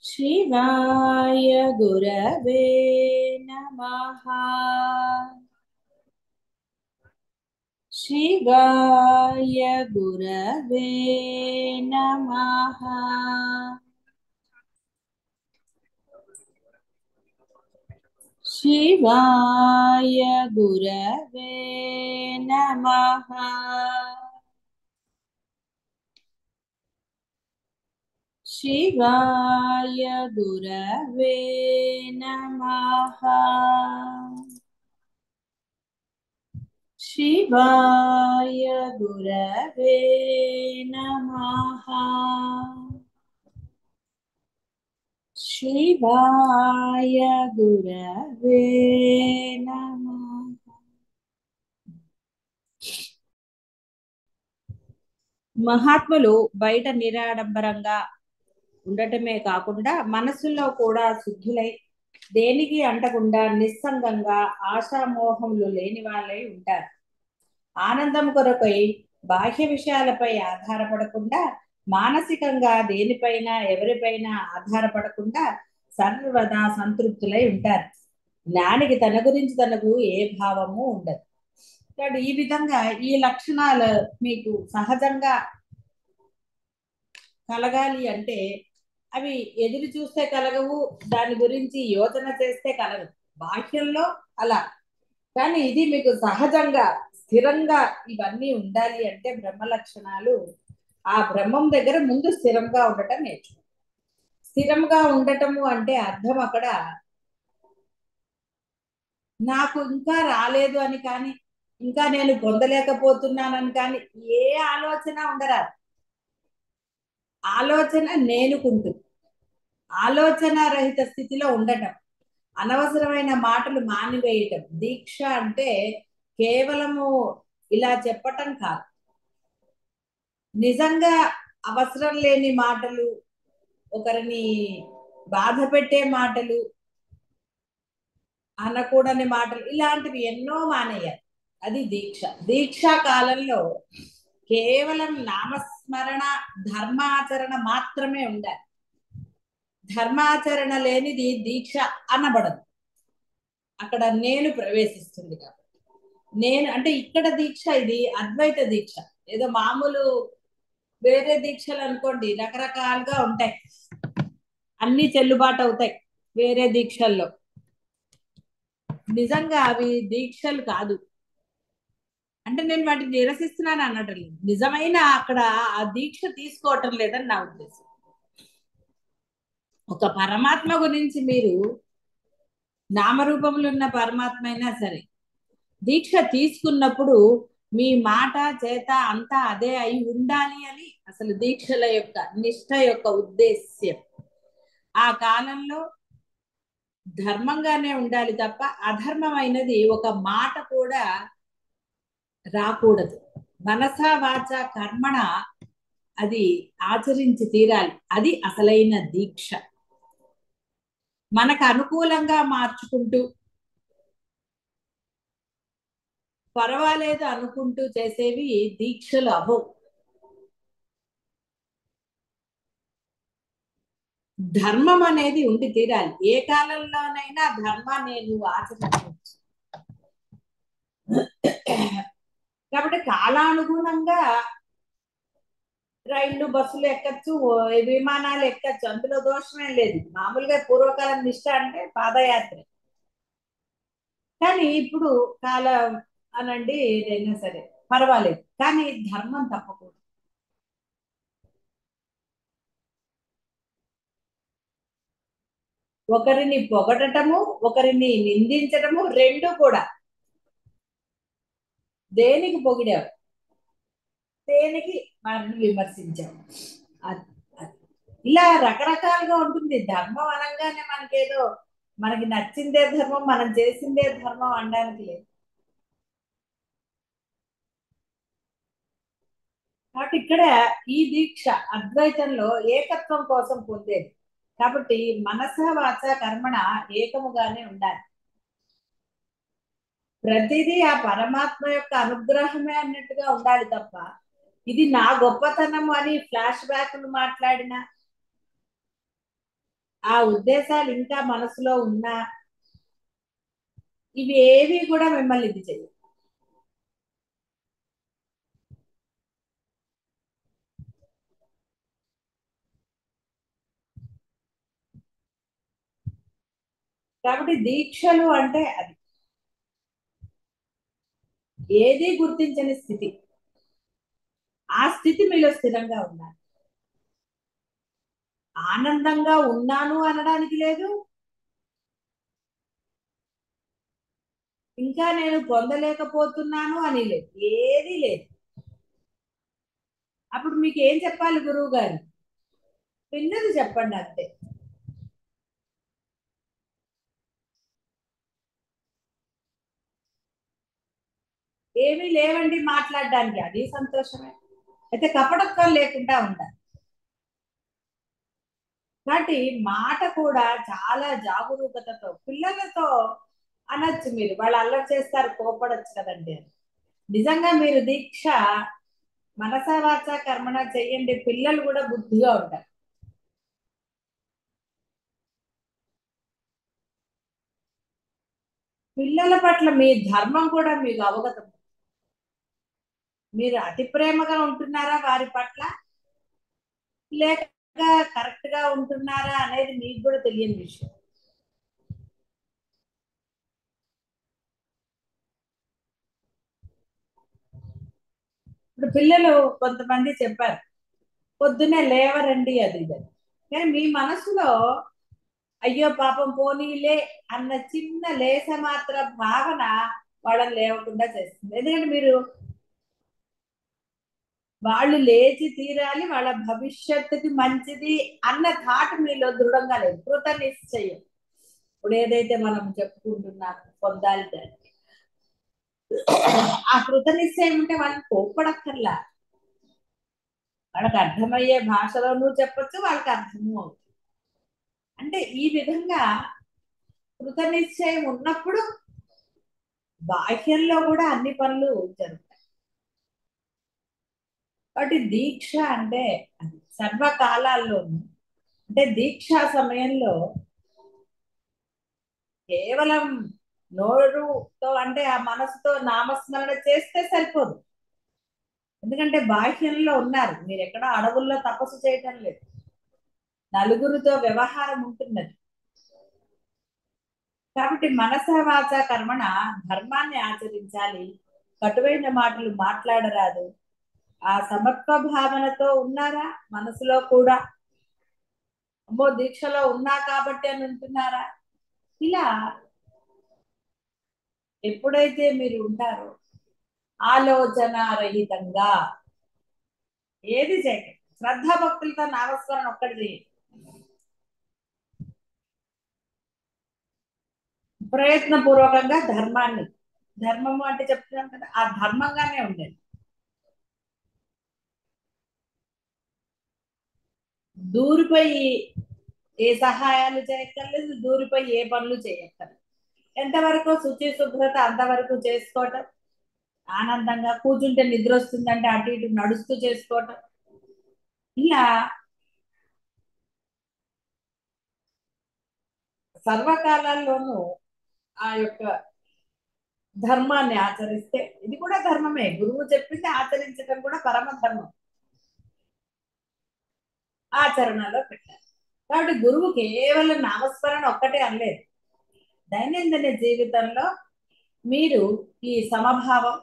शिवाय गुरवे नमः। शिवाय गुरवे नमः। शिवाय गुरवे नमः। शिवाय गुरवे नमः। शिवाय गुरवे नमः। शिवाय गुरवे नमः। మహాత్ములు బయట నిరాడంబరంగా ఉండటమే కాకుండా మనసులో కూడా శుద్ధులై దేనికి అంటకుండా నిస్సంగంగా ఆశామోహములు లేని వాళ్ళై ఉంటారు. ఆనందం కొరకై బాహ్య విషయాలపై ఆధారపడకుండా మానసికంగా దేనిపైన ఎవరిపైన ఆధారపడకుండా సర్వదా సంతృప్తులై ఉంటారు. జ్ఞానికి తన గురించి తనకు ఏ భావము ఉండదు. కాబట్టి ఈ విధంగా ఈ లక్షణాలు మీకు సహజంగా కలగాలి అంటే అవి ఎదురు చూస్తే కలగవు, దాని గురించి యోచన చేస్తే కలగదు. బాహ్యంలో అలా, కానీ ఇది మీకు సహజంగా స్థిరంగా ఇవన్నీ ఉండాలి అంటే బ్రహ్మ లక్షణాలు ఆ బ్రహ్మం దగ్గర ముందు స్థిరంగా ఉండటం నేర్చుకో. స్థిరంగా ఉండటము అంటే అర్థం అక్కడ నాకు ఇంకా రాలేదు అని కానీ, ఇంకా నేను పొందలేకపోతున్నానని కానీ ఏ ఆలోచన ఉండరాదు. ఆలోచన నేనుకుంటుంది, ఆలోచన రహిత స్థితిలో ఉండటం, అనవసరమైన మాటలు మానివేయటం. దీక్ష అంటే కేవలము ఇలా చెప్పటం కాదు, నిజంగా అవసరం లేని మాటలు, ఒకరిని బాధ పెట్టే మాటలు, అనకూడని మాటలు, ఇలాంటివి ఎన్నో మానేయాలి. అది దీక్ష. దీక్షా కాలంలో కేవలం నామస్మరణ ధర్మాచరణ మాత్రమే ఉండాలి. ధర్మాచరణ లేనిది దీక్ష అనబడదు. అక్కడ నేను ప్రవేశిస్తుంది కాబట్టి. నేను అంటే ఇక్కడ దీక్ష ఇది అద్వైత దీక్ష. ఏదో మామూలు వేరే దీక్షలు అనుకోండి రకరకాలుగా ఉంటాయి, అన్ని చెల్లుబాటు అవుతాయి వేరే దీక్షల్లో. నిజంగా అవి దీక్షలు కాదు. అంటే నేను వాటిని నిరసిస్తున్నాను అనటం లేదు, నిజమైన అక్కడ ఆ దీక్ష తీసుకోవటం లేదని నా ఉద్దేశం. ఒక పరమాత్మ గురించి మీరు నామరూపములు ఉన్న పరమాత్మ అయినా సరే దీక్ష తీసుకున్నప్పుడు మీ మాట చేత అంతా అదే అయి ఉండాలి అని అసలు దీక్షల యొక్క నిష్ఠ యొక్క ఉద్దేశ్యం. ఆ కాలంలో ధర్మంగానే ఉండాలి తప్ప అధర్మమైనది ఒక మాట కూడా రాకూడదు. మనసా వాచ కర్మణ అది ఆచరించి తీరాలి. అది అసలైన దీక్ష. మనకు అనుకూలంగా మార్చుకుంటూ పర్వాలేదు అనుకుంటూ చేసేవి దీక్షలు అవ్వవు. ధర్మం అనేది ఉండి తీరాలి. ఏ కాలంలోనైనా ధర్మాన్ని నువ్వు ఆచరించవచ్చు. కాబట్టి కాలానుగుణంగా రైళ్లు బస్సులు ఎక్కచ్చు, విమానాలు ఎక్కచ్చు, అందులో దోషమే లేదు. మామూలుగా పూర్వకాలం నిష్ట అంటే పాదయాత్ర. కానీ ఇప్పుడు కాలం అనండి ఏదైనా సరే పర్వాలేదు, కానీ ధర్మం తప్పకూడదు. ఒకరిని పొగడటము, ఒకరిని నిందించటము రెండు కూడా. దేనికి పొగిడావు, దేనికి వారిని విమర్శించావు, ఇలా రకరకాలుగా ఉంటుంది. ధర్మం అనగానే మనకేదో మనకి నచ్చిందే ధర్మం, మనం చేసిందే ధర్మం అనడానికి లేదు. కాబట్టి ఇక్కడ ఈ దీక్ష అద్వైతంలో ఏకత్వం కోసం పొందేది. కాబట్టి మనస వాచ కర్మణ ఏకముగానే ఉండాలి. ప్రతిదీ ఆ పరమాత్మ యొక్క అనుగ్రహమే అన్నట్టుగా ఉండాలి తప్ప ఇది నా గొప్పతనము అని ఫ్లాష్ బ్యాక్లు మాట్లాడిన ఆ ఉద్దేశాలు ఇంకా మనసులో ఉన్నా ఇవి ఏవి కూడా మిమ్మల్ని ఇది చేయవు. కాబట్టి దీక్షలు అంటే అది ఏది గుర్తించని స్థితి. ఆ స్థితి మీలో స్థిరంగా ఉండాలి. ఆనందంగా ఉన్నాను అనడానికి లేదు, ఇంకా నేను పొందలేకపోతున్నాను అని లేదు, ఏది లేదు. అప్పుడు మీకు ఏం చెప్పాలి గురువు గారు? విన్నది చెప్పండి అంతే. ఏమీ లేవండి మాట్లాడడానికి, అది సంతోషమే. అయితే కపటత్వం లేకుండా ఉండాలి. కాబట్టి మాట కూడా చాలా జాగరూకతతో పిల్లలతో అనొచ్చు. మీరు వాళ్ళు అల్లరి చేస్తారు, కోపడొచ్చు కదండి అని. నిజంగా మీరు దీక్ష మనసా వాచ కర్మణ చెయ్యండి, పిల్లలు కూడా బుద్ధిగా ఉంటారు. పిల్లల పట్ల మీ ధర్మం కూడా మీకు అవగతం. మీరు అతి ప్రేమగా ఉంటున్నారా వారి పట్ల, లేక కరెక్ట్ గా ఉంటున్నారా అనేది మీకు కూడా తెలియని విషయం. ఇప్పుడు పిల్లలు కొంతమంది చెప్పారు పొద్దునే లేవరండి అది ఇది అని. కానీ మీ మనసులో అయ్యో పాపం పోనీలే అన్న చిన్న లేస మాత్ర భావన వాళ్ళని లేవకుండా చేస్తుంది. ఎందుకంటే మీరు వాళ్ళు లేచి తీరాలి, వాళ్ళ భవిష్యత్తుకి మంచిది అన్న థాట్ మీలో దృఢంగా లేదు. కృత నిశ్చయం. ఇప్పుడు ఏదైతే మనం చెప్పుకుంటున్నాం పొందాలి దాన్ని, ఆ కృత నిశ్చయం ఉంటే వాళ్ళని కోప్పడక్కర్లా. వాళ్ళకి అర్థమయ్యే భాషలోనూ చెప్పొచ్చు, వాళ్ళకి అర్థము అవుతుంది. అంటే ఈ విధంగా కృత నిశ్చయం ఉన్నప్పుడు బాహ్యంలో కూడా అన్ని పనులు జరుగుతాయి. కాబట్టి దీక్ష అంటే అది సర్వకాలాల్లోనూ, అంటే దీక్షా సమయంలో కేవలం నోరుతో అంటే ఆ మనసుతో నామస్మరణ చేస్తే సరిపోదు. ఎందుకంటే బాహ్యంలో ఉన్నారు, మీరు ఎక్కడ అడవుల్లో తపస్సు చేయటం లేదు, నలుగురితో వ్యవహారం ఉంటున్నది. కాబట్టి మనస వాచ కర్మణ ధర్మాన్ని ఆచరించాలి, కటువైన మాటలు మాట్లాడరాదు. ఆ సమత్వ భావనతో ఉన్నారా మనసులో కూడా? అమ్మో దీక్షలో ఉన్నా కాబట్టి అని ఉంటున్నారా? ఇలా ఎప్పుడైతే మీరు ఉంటారో ఆలోచన రహితంగా ఏది చేయండి, శ్రద్ధాభక్తులతో నామస్మరణ ఒక్కటి చేయండి. ప్రయత్నపూర్వకంగా ధర్మాన్ని, ధర్మము అంటే చెప్తున్నాం కదా, ఆ ధర్మంగానే ఉండండి. దూరిపోయి ఏ సహాయాలు చేయక్కర్లేదు, దూరిపోయి ఏ పనులు చేయక్కర్లేదు. ఎంతవరకు శుచి శుభ్రత అంతవరకు చేసుకోవటం, ఆనందంగా కూర్చుంటే నిద్ర వస్తుందంటే అటు ఇటు నడుస్తూ చేసుకోవటం. ఇలా సర్వకాలాల్లోనూ ఆ యొక్క ధర్మాన్ని ఆచరిస్తే, ఇది కూడా ధర్మమే, గురువు చెప్పింది ఆచరించడం కూడా పరమ ధర్మం, ఆచరణలో పెట్టాలి. కాబట్టి గురువు కేవలం నామస్మరణ ఒక్కటే అనలేదు. దైనందిన జీవితంలో మీరు ఈ సమభావం,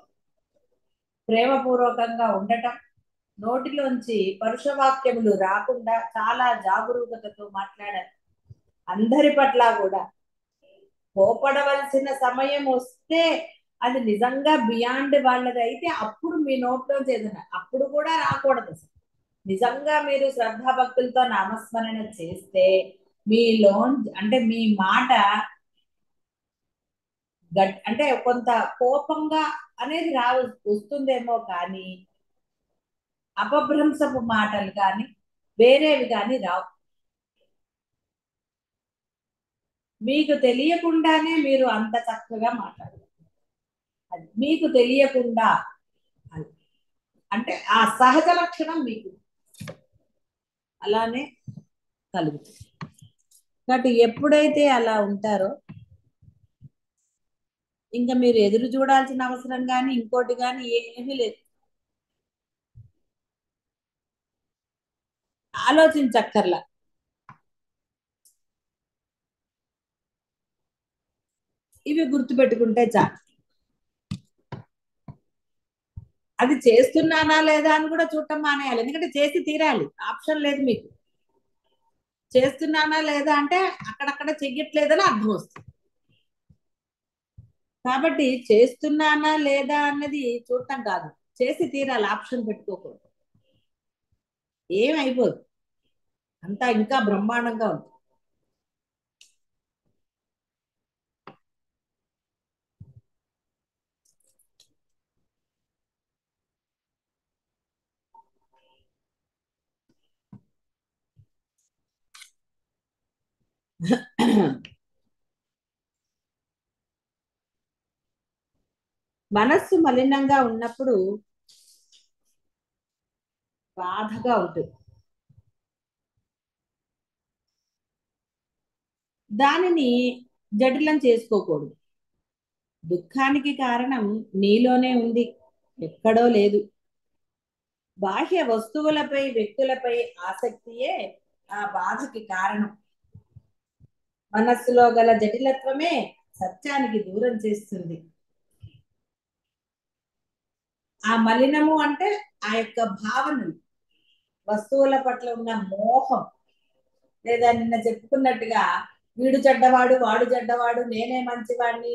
ప్రేమపూర్వకంగా ఉండటం, నోటిలోంచి పరుషవాక్యములు రాకుండా చాలా జాగరూకతతో మాట్లాడాలి. అందరి పట్ల కూడా కోపడవలసిన సమయం వస్తే అది నిజంగా బియాండ్ వాళ్ళది అయితే అప్పుడు మీ నోట్లోంచి ఏదైనా అప్పుడు కూడా రాకూడదు అసలు. నిజంగా మీరు శ్రద్ధాభక్తులతో నామస్మరణ చేస్తే మీలో అంటే మీ మాట అంటే కొంత కోపంగా అనేది వస్తుందేమో కానీ అపభ్రంశపు మాటలు కానీ వేరేవి కానీ రావు. మీకు తెలియకుండానే మీరు అంత చక్కగా మాట్లాడారు, అది మీకు తెలియకుండా. అది అంటే ఆ సహజ లక్షణం మీకు అలానే కలుగుతుంది. కాబట్టి ఎప్పుడైతే అలా ఉంటారో ఇంకా మీరు ఎదురు చూడాల్సిన అవసరం కానీ ఇంకోటి కానీ ఏమీ లేదు. ఆలోచించక్కర్లా. ఇవి గుర్తుపెట్టుకుంటే చాలు. అది చేస్తున్నానా లేదా అని కూడా చూడటం మానేయాలి. ఎందుకంటే చేసి తీరాలి, ఆప్షన్ లేదు మీకు. చేస్తున్నానా లేదా అంటే అక్కడక్కడ చెయ్యట్లేదని అర్థం వస్తుంది. కాబట్టి చేస్తున్నానా లేదా అన్నది చూడటం కాదు, చేసి తీరాలి, ఆప్షన్ పెట్టుకోకూడదు. ఏమైపోదు, అంతా ఇంకా బ్రహ్మాండంగా ఉంటుంది. మనస్సు మలినంగా ఉన్నప్పుడు బాధగా ఉంటుంది. దానిని జటిలం చేసుకోకూడదు. దుఃఖానికి కారణం నీలోనే ఉంది, ఎక్కడో లేదు. బాహ్య వస్తువులపై వ్యక్తులపై ఆసక్తియే ఆ బాధకి కారణం. మనస్సులో గల జటిలత్వమే సత్యానికి దూరం చేస్తుంది. ఆ మలినము అంటే ఆ యొక్క భావనలు, వస్తువుల పట్ల ఉన్న మోహం, లేదా నిన్న చెప్పుకున్నట్టుగా వీడు చెడ్డవాడు వాడు చెడ్డవాడు నేనే మంచివాడిని,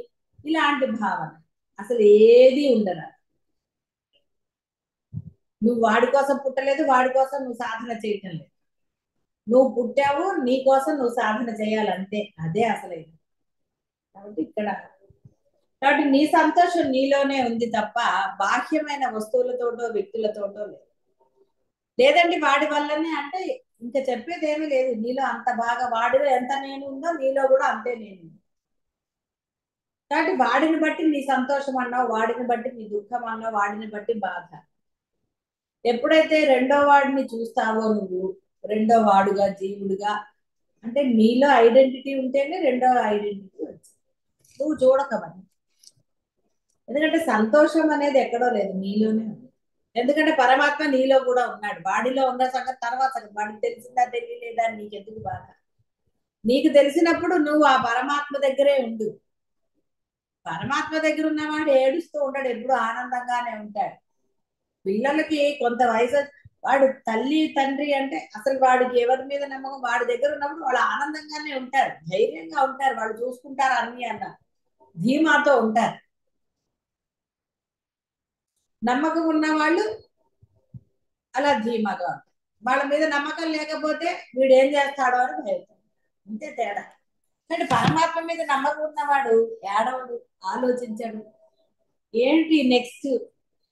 ఇలాంటి భావన అసలు ఏది ఉండదు. నువ్వు వాడి కోసం పుట్టలేదు, వాడి కోసం నువ్వు సాధన చేయటం లేదు. నువ్వు పుట్టావు, నీ కోసం నువ్వు సాధన చేయాలంతే, అదే అసలైంది. కాబట్టి ఇక్కడ, కాబట్టి నీ సంతోషం నీలోనే ఉంది తప్ప బాహ్యమైన వస్తువులతోటో వ్యక్తులతోటో లేదు. లేదండి వాడి వల్లనే అంటే ఇంకా చెప్పేది ఏమీ లేదు. నీలో అంత బాగా వాడిలో ఎంత నేను ఉందో నీలో కూడా అంతే నేను. కాబట్టి వాడిని బట్టి నీ సంతోషం అన్నావు, వాడిని బట్టి నీ దుఃఖం అన్నావు, వాడిని బట్టి బాధ. ఎప్పుడైతే రెండో వాడిని చూస్తావో నువ్వు, రెండో వాడుగా జీవుడుగా, అంటే నీలో ఐడెంటిటీ ఉంటేనే రెండో ఐడెంటిటీ వచ్చింది. నువ్వు చూడకమని. ఎందుకంటే సంతోషం అనేది ఎక్కడో లేదు, నీలోనే ఉంది. ఎందుకంటే పరమాత్మ నీలో కూడా ఉన్నాడు. వాడిలో ఉన్న సంగతి తర్వాత సంగతి. వాడికి తెలిసిందా తెలియలేదా నీకెందుకు బాధ? నీకు తెలిసినప్పుడు నువ్వు ఆ పరమాత్మ దగ్గరే ఉండు. పరమాత్మ దగ్గర ఉన్నవాడు ఏడుస్తూ ఉంటాడు, ఎప్పుడు ఆనందంగానే ఉంటాడు. పిల్లలకి కొంత వయసు, వాడు తల్లి తండ్రి అంటే అసలు వాడికి ఎవరి మీద నమ్మకం, వాడి దగ్గర ఉన్నప్పుడు వాళ్ళు ఆనందంగానే ఉంటారు, ధైర్యంగా ఉంటారు, వాళ్ళు చూసుకుంటారు అన్ని అన్న ధీమాతో ఉంటారు. నమ్మకం ఉన్న వాళ్ళు అలా ధీమాగా ఉంటారు. వాళ్ళ మీద నమ్మకం లేకపోతే వీడు ఏం చేస్తాడో అని భయపడతాడు. అంతే తేడా. కానీ పరమాత్మ మీద నమ్మకం ఉన్నవాడు ఏడవడు, ఆలోచించడు. ఏంటి నెక్స్ట్,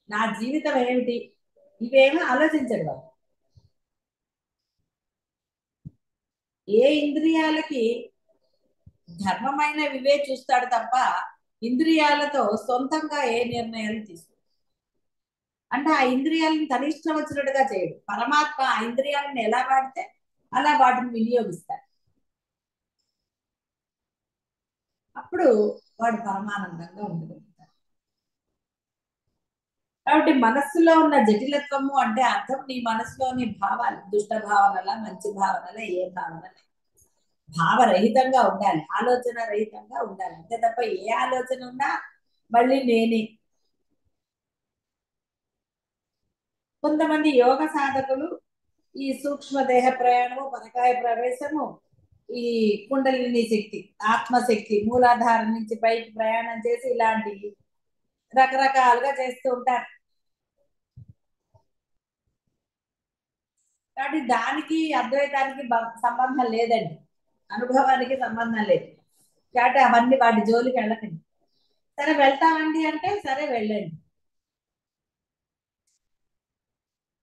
నా జీవితం ఏమిటి, ఇవేమీ ఆలోచించడు వాడు. ఏ ఇంద్రియాలకి ధర్మమైన వివే చూస్తాడు తప్ప ఇంద్రియాలతో సొంతంగా ఏ నిర్ణయాలు తీసుకోడు. అంటే ఆ ఇంద్రియాలను తన ఇష్టం వచ్చినట్టుగా చేయడు. పరమాత్మ ఆ ఇంద్రియాలను ఎలా వాడితే అలా వాటిని వినియోగిస్తాడు. అప్పుడు వాడు పరమానందంగా ఉండగలుగుతాడు. కాబట్టి మనస్సులో ఉన్న జటిలత్వము అంటే అర్థం నీ మనసులోని భావాలు, దుష్ట భావనల మంచి భావనల ఏ భావన, భావరహితంగా ఉండాలి, ఆలోచన రహితంగా ఉండాలి. అంతే తప్ప ఏ ఆలోచన ఉన్నా మళ్ళీ నేనే. కొంతమంది యోగ సాధకులు ఈ సూక్ష్మ దేహ ప్రయాణము, పరకాయ ప్రవేశము, ఈ కుండలిని శక్తి, ఆత్మశక్తి మూలాధారం నుంచి పైకి ప్రయాణం చేసి ఇలాంటి రకరకాలుగా చేస్తూ ఉంటారు. కాబట్టి దానికి అద్వైతానికి సంబంధం లేదండి, అనుభవానికి సంబంధం లేదు. కాబట్టి అవన్నీ వాటి జోలికి వెళ్ళకండి. సరే వెళ్తామండి అంటే సరే వెళ్ళండి.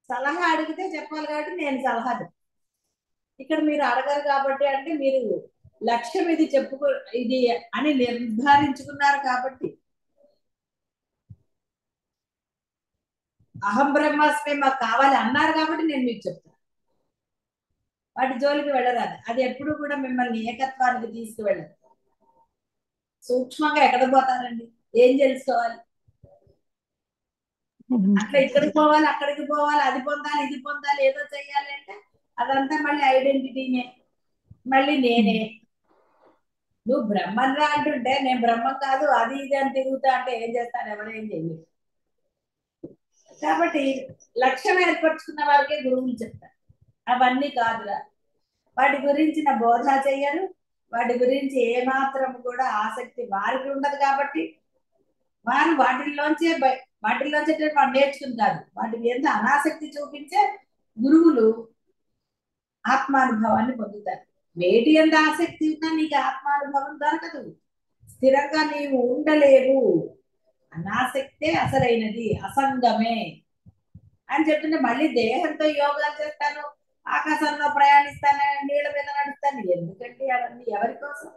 సలహా అడిగితే చెప్పాలి కాబట్టి నేను సలహా చెప్తాను. ఇక్కడ మీరు అడగరు కాబట్టి, అంటే మీరు లక్ష్యం ఇది చెప్పుకో, ఇది అని నిర్ధారించుకున్నారు కాబట్టి, అహం బ్రహ్మాస్మి మాకు కావాలి అన్నారు కాబట్టి నేను మీకు చెప్తాను. వాటి జోలికి వెళ్ళరాదు. అది ఎప్పుడు కూడా మిమ్మల్ని ఏకత్వానికి తీసుకువెళ్ళదు. సూక్ష్మంగా ఎక్కడ పోతారండి, ఏం తెలుసుకోవాలి? అట్లా ఇక్కడికి పోవాలి, అక్కడికి పోవాలి, అది పొందాలి, ఇది పొందాలి, ఏదో చెయ్యాలి అంటే అదంతా మళ్ళీ ఐడెంటిటీనే, మళ్ళీ నేనే. నువ్వు బ్రహ్మన్రా అంటుంటే నేను బ్రహ్మం కాదు అది ఇది అని తిరుగుతా అంటే ఏం చేస్తాను? ఎవరేం చేయలేదు. కాబట్టి లక్ష్యం ఏర్పరచుకున్న వారికే గురువులు చెప్తారు, అవన్నీ కాదురా. వాటి గురించిన బోధ చెయ్యరు, వాటి గురించి ఏమాత్రం కూడా ఆసక్తి వారికి ఉండదు. కాబట్టి వారు వాటిల్లోంచే వాడు నేర్చుకుని కాదు, వాటి మీద అనాసక్తి చూపించే గురువులు ఆత్మానుభవాన్ని పొందుతారు. వేటి ఎంత ఆసక్తి ఉన్నా నీకు ఆత్మానుభవం దొరకదు, స్థిరంగా నీవు ఉండలేవు. అనాసక్తే అసలైనది, అసంగమే అని చెప్తుంటే మళ్ళీ దేహంతో యోగాలు చేస్తాను, ఆకాశంలో ప్రయాణిస్తాను, నీళ్ళ మీద నడుస్తాను, ఎందుకంటే అవన్నీ ఎవరి కోసం?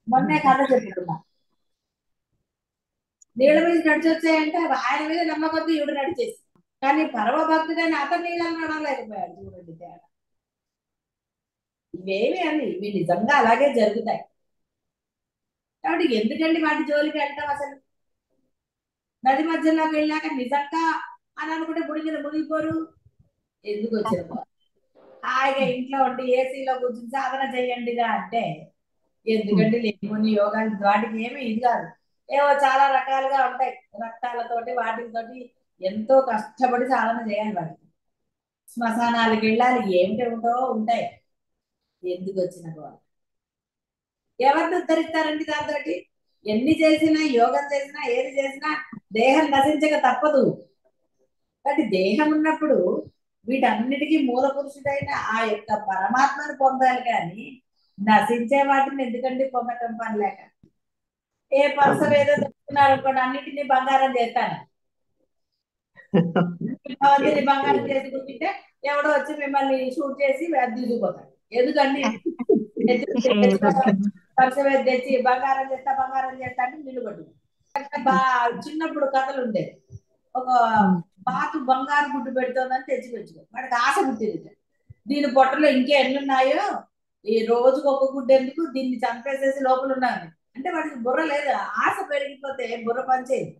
మొన్నే కథ చెప్పుకున్నా, నీళ్ళ మీద నడిచొచ్చాయంటే ఆయన మీద నమ్మకంతో ఈవిడ నడిచేసి, కానీ పరమ భక్తుడైన అతను నీళ్ళని నడవలేకపోయాడు. చూడండి తేడా. ఇవేమి అని ఇవి నిజంగా అలాగే జరుగుతాయి. కాబట్టి ఎందుకండి వాటి జోలికి వెళ్తాం? అసలు నది మధ్యలోకి వెళ్ళాక నిజంగా అని అనుకుంటే గుడి మీద మునిగిపోరు. ఎందుకు వచ్చిన హాయిగా ఇంట్లో ఉండి ఏసీలో కూర్చుని సాధన చేయండిగా అంటే ఎందుకంటే లేని యోగాలు వాటికి ఏమి ఇది కాదు. ఏవో చాలా రకాలుగా ఉంటాయి, రక్తాలతోటి వాటితోటి ఎంతో కష్టపడి సాధన చేయాలి. వాటికి శ్మశానాలకు వెళ్ళాలి, ఏమిటి ఉంటో ఉంటాయి. ఎందుకు వచ్చిన గోడ? ఎవరిని ఉద్ధరిస్తారండి దాంతో? ఎన్ని చేసినా, యోగం చేసినా, ఏది చేసినా దేహం నశించక తప్పదు. కాబట్టి దేహం ఉన్నప్పుడు వీటన్నిటికీ మూల పురుషుడైన ఆ యొక్క పరమాత్మను పొందాలి, కానీ నశించే వాటిని ఎందుకండి పొందటం పని లేక? ఏ పర్సన్ ఏదో చెప్తున్నారు అనుకోండి, అన్నిటినీ బంగారం చేస్తాను, బంగారం చేసి కూర్చుంటే ఎవడో వచ్చి మిమ్మల్ని షూట్ చేసి తీసుకుపోతాడు. ఎందుకండి పర్సవేది తెచ్చి బంగారం చేస్తా అంటే నిలబడు. చిన్నప్పుడు కథలు ఉండేది, ఒక బాతు బంగారు గుడ్డు పెడుతోందని తెచ్చిపెట్టుకో, వాడికి ఆశ పుట్టింది. దీని పొట్టలో ఇంకే ఎన్ని ఉన్నాయో, ఈ రోజుకు ఒక గుడ్డు ఎందుకు, దీన్ని చంపేసేసి లోపల ఉన్నాను అంటే వాడికి బుర్ర లేదు. ఆశ పెరిగిపోతే బుర్ర పనిచేయదు.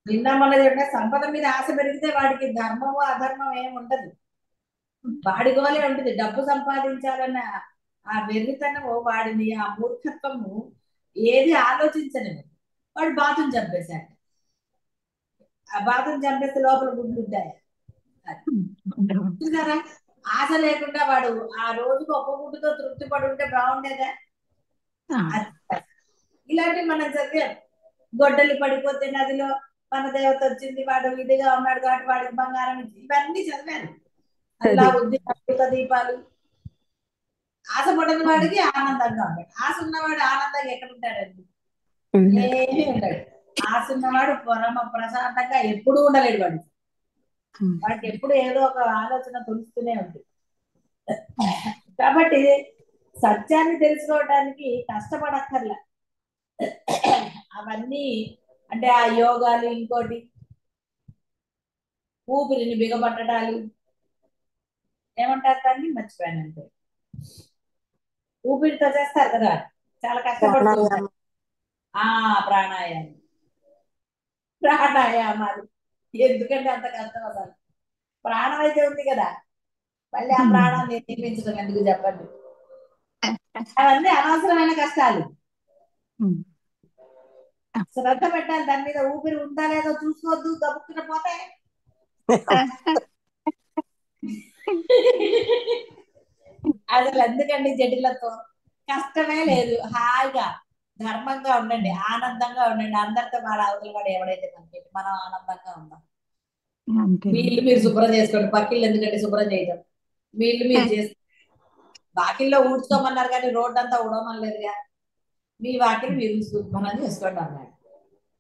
నిన్న మన సంపద మీద ఆశ పెరిగితే వాడికి ధర్మము అధర్మం ఏమి ఉండదు, వాడిగోలే ఉంటుంది. డబ్బు సంపాదించాలన్న ఆ వెర్రితనము, వాడిని ఆ మూర్ఖత్వము ఏది ఆలోచించలేదు. వాడు బాతుని చంపేశాడు. ఆ బాతుని చంపేస్తే లోపల గుడ్లు ఉంటాయి. చూసారా? ఆశ లేకుండా వాడు ఆ రోజుకు ఒక్క గుడ్డుతో తృప్తి పడి ఉంటే బాగుండేదా? ఇలాంటివి మనం చదివాం. గొడ్డలి పడిపోతే నదిలో మన దేవత వచ్చింది, వాడు ఇదిగా ఉన్నాడు కాబట్టి వాడికి బంగారం ఇచ్చి, ఇవన్నీ చదివాను. అలా ఉంది అద్భుత దీపాలు. ఆశపడని వాడికి ఆనందంగా ఉంటాడు, ఆశ ఉన్నవాడు ఆనందంగా ఎక్కడ ఉంటాడండి? ఏమీ ఉంటాడు. ఆశ ఉన్నవాడు పరమ ప్రశాంతంగా ఎప్పుడూ ఉండలేడు. వాడికి ఎప్పుడు ఏదో ఒక ఆలోచన తొలుస్తూనే ఉంటుంది. కాబట్టి సత్యాన్ని తెలుసుకోవడానికి కష్టపడక్కర్లే. అవన్నీ అంటే ఆ యోగాలు, ఇంకోటి ఊపిరిని బిగపట్టడాలు, ఏమంటారు దాన్ని మర్చిపోయాను అంటే, ఊపిరితో చేస్తారు కదా, చాలా కష్టపడుతూ ఉంటారు. ప్రాణాయామాలు ఎందుకంటే అంత కష్టం? అసలు ప్రాణం అయితే ఉంది కదా, మళ్ళీ ఆ ప్రాణాన్ని నిర్మించడం ఎందుకు చెప్పండి? అవన్నీ అనవసరమైన కష్టాలు. శ్రద్ధ పెట్టాలి దాని మీద. ఊపిరి ఉందా లేదో చూసుకోవద్దు, గబుక్కున పోతే అసలు ఎందుకండి జటిలతో? కష్టమే లేదు, హాయిగా ధర్మంగా ఉండండి, ఆనందంగా ఉండండి. అందరితో వాడు అవతల వాడు ఎవడైతే మనకి, మనం ఆనందంగా ఉందాం. మీ ఇల్లు మీరు శుభ్రం చేసుకోండి, పక్కిళ్ళు ఎందుకంటే శుభ్రం చేయడం, మీ ఇల్లు మీరు చేసి. వాకిల్లో ఊడ్చుకోమన్నారు కానీ రోడ్డు అంతా ఉడవమనలేదుగా, మీ వాకిలు మీరు శుభ్రం చేసుకోండి అన్నాడు.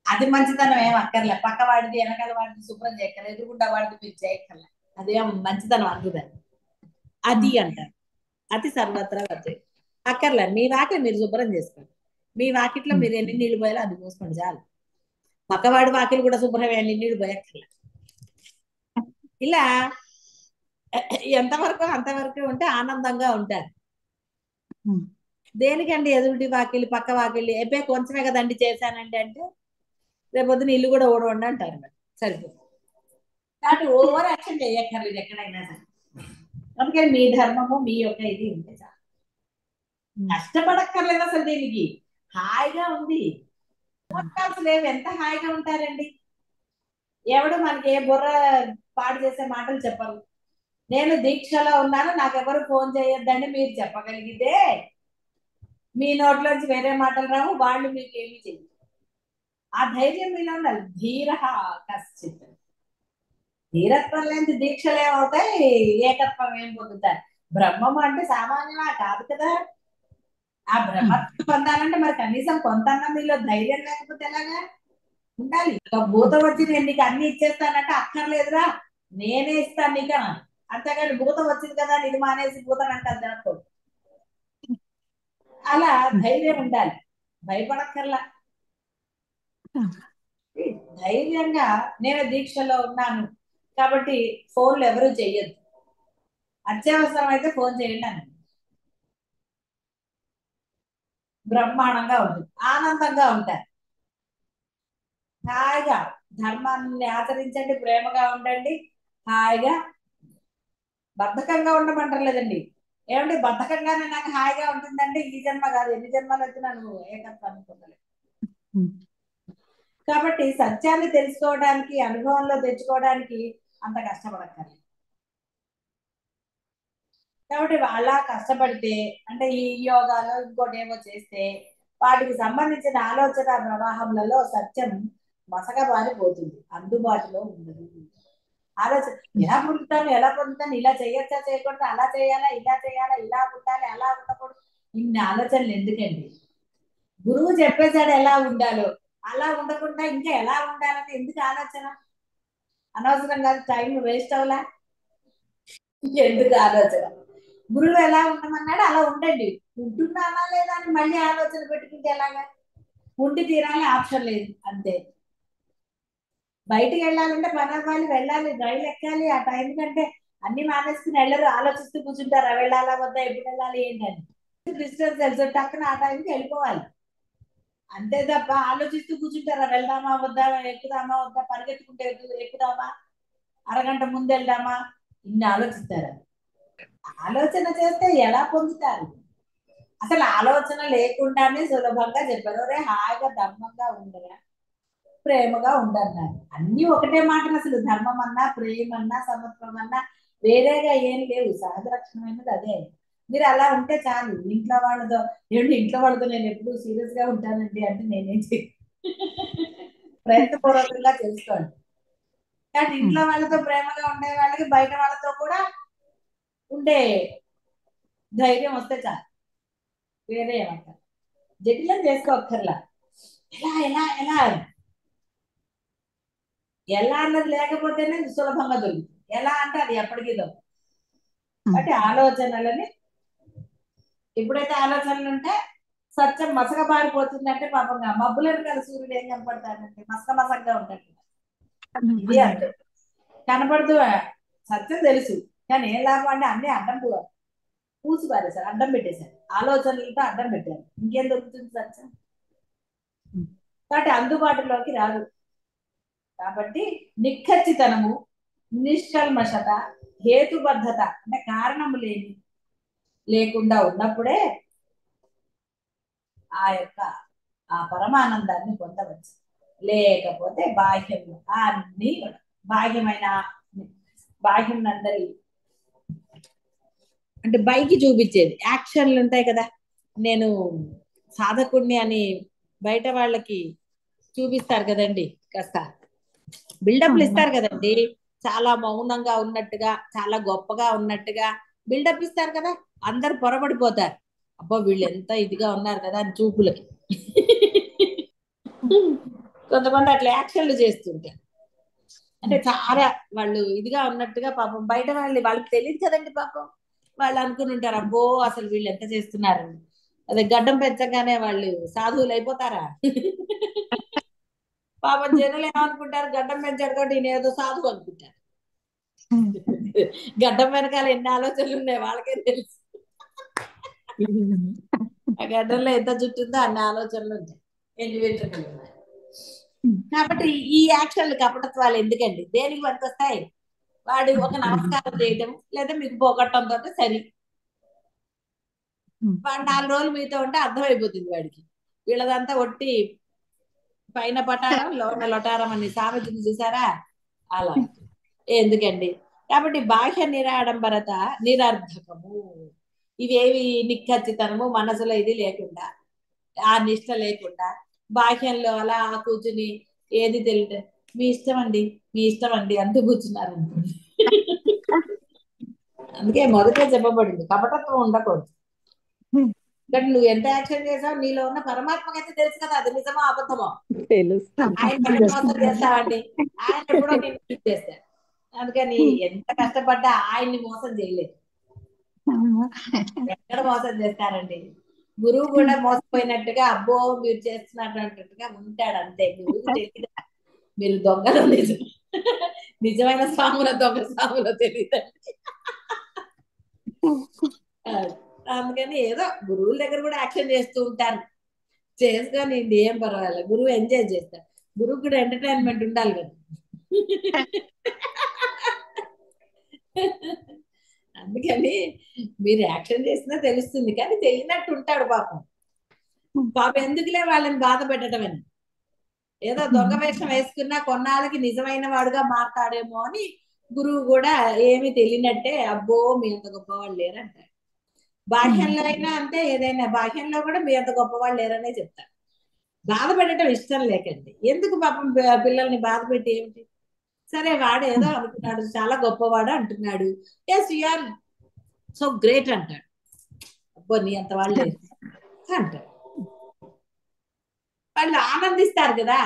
అది మంచితనం ఏం అక్కర్లే. పక్క వాడిది వెనకాల వాడిది శుభ్రం చేయక్కర్లే, ఎదురుగుండా వాడిది మీరు చేయక్కర్లే. అదేం మంచితనం అంటున్నారు. అది అంటారు అతి సర్వత్రా వచ్చే అక్కర్లే. మీ వాకిలి మీరు శుభ్రం చేసుకోండి, మీ వాకిట్లో మీరు ఎన్ని నీళ్లు పోయాలో అది పోసుకోండి చాలు. పక్కవాడి వాకిలు కూడా శుభ్రమే, ఎన్ని నీళ్లు పోయక్కర్లే. ఇలా ఎంతవరకు అంతవరకు ఉంటే ఆనందంగా ఉంటారు. దేనికండి ఎదుటి వాకిలి పక్క వాకిలి అయిపోయి కొంచెమే కదండి చేశానండి అంటే రేపొద్దున ఇల్లు కూడా ఊడవండి అంటారు మరి సరిపోతుంది. కాబట్టి ఓవర్ యాక్షన్ చేయక్కర్లేదు ఎక్కడైనా సరే. అందుకని మీ ధర్మము మీ యొక్క ఇది ఉంటే చాలు. కష్టపడక్కర్లేదు అసలు దీనికి, హాయిగా ఉంది. అసలు ఎంత హాయిగా ఉంటారండి. ఎవడు మనకి ఏ బుర్ర పాడు చేసే మాటలు చెప్పరు. నేను దీక్షలో ఉన్నాను నాకెవరు ఫోన్ చేయొద్దని మీరు చెప్పగలిగితే మీ నోట్లోంచి వేరే మాటలు రావు, వాళ్ళు మీకు ఏమి చేయరు. ఆ ధైర్యం మీలో ఉండాలి. ధీర కశ్చిత్, ధీరత్వం లేని దీక్షలు ఏమవుతాయి, ఏకత్వం ఏం పొందుతారు. బ్రహ్మము అంటే సామాన్యమా కాదు కదా. ఆ బ్రహ్మత్వం పొందాలంటే మరి కనీసం కొంతన్నా మీలో ధైర్యం లేకపోతే ఎలాగా ఉండాలి. ఒక భూతం వచ్చి నేను నీకు అన్ని ఇచ్చేస్తానంటే అక్కర్లేదురా నేనే ఇస్తాను నీకు, అంతేగాని భూతం వచ్చింది కదా ఇది మానేసి భూతం అంటే అది అనుకో. అలా ధైర్యం ఉండాలి, భయపడక్కర్లా. ధైర్యంగా నేను దీక్షలో ఉన్నాను కాబట్టి ఫోన్లు ఎవరు చెయ్యొద్దు, అత్యవసరం అయితే ఫోన్ చేయండి అని. బ్రహ్మాండంగా ఉంటుంది, ఆనందంగా ఉంటారు. హాయిగా ధర్మాన్ని ఆచరించండి, ప్రేమగా ఉండండి, హాయిగా. బద్ధకంగా ఉండమంటలేదండి. ఏమంటే బద్ధకంగానే నాకు హాయిగా ఉంటుందంటే ఈ జన్మ కాదు, ఎన్ని జన్మలు వచ్చినా నువ్వు ఏకత్వాన్ని పొందలేదు. కాబట్టి సత్యాన్ని తెలుసుకోవడానికి అనుభవంలో తెచ్చుకోవడానికి అంత కష్టపడక్కర్లేదు. కాబట్టి అలా కష్టపడితే అంటే ఈ యోగాలో ఇంకోటి ఏమో చేస్తే వాటికి సంబంధించిన ఆలోచన ప్రవాహంలలో సత్యం మసకబారిపోతుంది, అందుబాటులో ఉండదు. ఆలోచన ఎలా పొందుతాను ఎలా పొందుతాను, ఇలా చేయొచ్చా చేయకూడదు, అలా చేయాలా ఇలా చేయాలా, ఇలా ఉండాలి అలా ఉండకూడదు, ఇన్ని ఆలోచనలు ఎందుకండి. గురువు చెప్పేశాడు ఎలా ఉండాలో, అలా ఉండకుండా ఇంకా ఎలా ఉండాలని ఎందుకు ఆలోచన, అనవసరంగా టైం వేస్ట్ అవలా, ఎందుకు ఆలోచన. గురువు ఎలా ఉండమన్నాడు అలా ఉండండి, ఉంటున్నానా లేదా అని మళ్ళీ ఆలోచన పెట్టుకుంటే ఎలాగా. ఉండి తీరాలి, ఆప్షన్ లేదు అంతే. బయటికి వెళ్ళాలంటే పని అవ్వాలి, వెళ్ళాలి, రైలు ఎక్కాలి, ఆ టైం కంటే అన్ని మానేసుకుని వెళ్ళరు, ఆలోచిస్తూ కూర్చుంటారా వెళ్ళాలా వద్దా ఎప్పుడు వెళ్ళాలి ఏంటని. డిస్టెన్స్ తెలుసు టక్కున ఆ టైంకి వెళ్ళిపోవాలి, అంతే తప్ప ఆలోచిస్తూ కూర్చుంటారా వెళ్దామా వద్దా, ఎక్కుదామా వద్దా, పరిగెత్తుకుంటే ఎక్కుదామా, అరగంట ముందు వెళ్దామా, ఇన్ని ఆలోచిస్తారా. ఆలోచన చేస్తే ఎలా పొందుతారు. అసలు ఆలోచన లేకుండానే సులభంగా చెప్పారు, రే హాయిగా ధర్మంగా ఉండరా, ప్రేమగా ఉండన్నారు. అన్ని ఒకటే మాటలు, అసలు ధర్మం అన్నా ప్రేమ అన్నా సమత్వం అన్నా వేరేగా ఏం లేవు, సహజ లక్షణమైనది అదే. మీరు అలా ఉంటే చాలు. ఇంట్లో వాళ్ళతో ఏమిటి, ఇంట్లో వాళ్ళతో నేను ఎప్పుడు సీరియస్ గా ఉంటానండి అంటే నేనేం ప్రయత్నపూర్వకంగా చేసుకోండి. కానీ ఇంట్లో వాళ్ళతో ప్రేమగా ఉండే వాళ్ళకి బయట వాళ్ళతో కూడా ఉండే ధైర్యం వస్తే చాలు, వేరే ఏమంటారు జటిలం చేసుకోక్కర్లా. ఎలా ఎలా ఎలా ఎలా అన్నది లేకపోతేనే సులభంగా దొరుకుతుంది, ఎలా అంటే అది ఎప్పటికీ దొరకదు. కాబట్టి ఆలోచనలని ఎప్పుడైతే ఆలోచనలు ఉంటే సత్యం మసకబారిపోతుందంటే పాపంగా మబ్బులను కదా సూర్యుడు ఏం కనపడతాడంటే మసక మసకగా ఉంటాడు. ఇది అంతే, కనపడదు. సత్యం తెలుసు కానీ ఏం లాభం అంటే అన్ని అడ్డం పూసి పారేశారు, అడ్డం పెట్టేశారు, ఆలోచనలతో అడ్డం పెట్టారు, ఇంకేం దొరుకుతుంది సత్యం. కాబట్టి అందుబాటులోకి రాదు. కాబట్టి నిఖచ్చితనము, నిష్కల్మషత, హేతుబద్ధత అంటే కారణము లేకుండా ఉన్నప్పుడే ఆ యొక్క ఆ పరమానందాన్ని పొందవచ్చు. లేకపోతే బాహ్యం అన్ని బాహ్యమైన బాహ్యం అందరి అంటే పైకి చూపించేది యాక్షన్లు ఉంటాయి కదా, నేను సాధకుడిని అని బయట వాళ్ళకి చూపిస్తారు కదండి, కాస్త బిల్డప్లు ఇస్తారు కదండి, చాలా మౌనంగా ఉన్నట్టుగా చాలా గొప్పగా ఉన్నట్టుగా బిల్డప్ ఇస్తారు కదా, అందరు పొరబడిపోతారు, అబ్బా వీళ్ళు ఎంత ఇదిగా ఉన్నారు కదా అని చూపులకి. కొంతమంది అట్లా యాక్షన్లు చేస్తుంటారు, అంటే చాలా వాళ్ళు ఇదిగా ఉన్నట్టుగా పాపం బయట వాళ్ళకి తెలియదు కదండి పాపం, వాళ్ళు అనుకుని ఉంటారు అబ్బో అసలు వీళ్ళు ఎంత చేస్తున్నారు, అదే గడ్డం పెంచగానే వాళ్ళు సాధువులు అయిపోతారా. పాపం జనులు ఏమనుకుంటారు, గడ్డం పెంచాడు కాబట్టి ఈయన ఏదో సాధువు అనుకుంటారు. గడ్డం వెనకాల ఎన్ని ఆలోచనలు ఉన్నాయి వాళ్ళకే తెలుసు. ఆ గడ్డంలో ఎంత జుట్టు ఉందో అన్ని ఆలోచనలు ఉంటాయి, ఎన్ని వెంట్రుకలు ఉన్నాయి. కాబట్టి ఈ యాక్షన్లు కపటత్వాలు ఎందుకండి, దేనికి పనికొస్తాయి? వాడు ఒక నమస్కారం చేయటం లేదా మీకు పోగొట్టడంతో సరి. వాడు 4 రోజులు మీతో ఉంటే అర్థమైపోతుంది వాడికి, వీళ్ళదంతా ఒట్టి పైన పటారం లోన లొటారం అని సామెతలు చూసారా, అలా ఎందుకండి. కాబట్టి బాహ్య నిరాడంబరత నిరర్ధకము. ఇవేవి నిక్కచ్చితనము మనసులో ఇది లేకుండా, ఆ నిష్ట లేకుండా బాహ్యంలో అలా కూర్చుని ఏది తెలియదు, మీ ఇష్టం అండి మీ ఇష్టం అండి అంటూ కూర్చున్నారు అనుకోండి. అందుకే మొదటే చెప్పబడింది కపటత్వం ఉండకూడదు. కానీ నువ్వు ఎంత యాక్షన్ చేసావు, నీలో ఉన్న పరమాత్మకైతే తెలుసు కదా అది నిజమో అబద్ధమో. ఆయన ఎక్కడ మోసం చేస్తావండి, ఆయన ఎప్పుడో నేను చేస్తాడు. అందుకని ఎంత కష్టపడ్డా ఆయన్ని మోసం చేయలేదు. ఎక్కడ మోసం చేస్తారండి, గురువు కూడా మోసపోయినట్టుగా అబ్బో మీరు చేస్తున్నట్టుగా ఉంటాడు అంతే. గురువుకి తెలియదు మీరు దొంగలో నిజమైన స్వాముల దొంగ స్వాములో తెలియదండి. అందుకని ఏదో గురువుల దగ్గర కూడా యాక్షన్ చేస్తూ ఉంటారు, చేసుకొని ఏం పర్వాలేదు, గురువు ఎంజాయ్ చేస్తారు, గురువు కూడా ఎంటర్టైన్మెంట్ ఉండాలి కదా. అందుకని మీరు యాక్షన్ చేసినా తెలుస్తుంది, కానీ తెలియనట్టు ఉంటాడు పాపం. పాపం ఎందుకులే వాళ్ళని బాధ పెట్టడం అని, ఏదో దొంగ వేషం వేసుకున్నా కొన్నాళ్ళకి నిజమైన వాడుగా మారతాడేమో అని గురువు కూడా ఏమి తెలియనట్టే అబ్బో మీ అంత గొప్పవాళ్ళు లేరంటారు. బాహ్యంలో అయినా అంతే, ఏదైనా బాహ్యంలో కూడా మీ అంత గొప్పవాళ్ళు లేరనే చెప్తారు. బాధ పెట్టడం ఇష్టం లేకండి, ఎందుకు పాపం పిల్లల్ని బాధ పెట్టి ఏమిటి. సరే వాడు ఏదో అనుకున్నాడు చాలా గొప్పవాడు అంటున్నాడు, yes you are so great అంటాడు, అబ్బో నీ అంత వాళ్ళు లేరు అంటాడు. వాళ్ళు ఆనందిస్తారు కదా.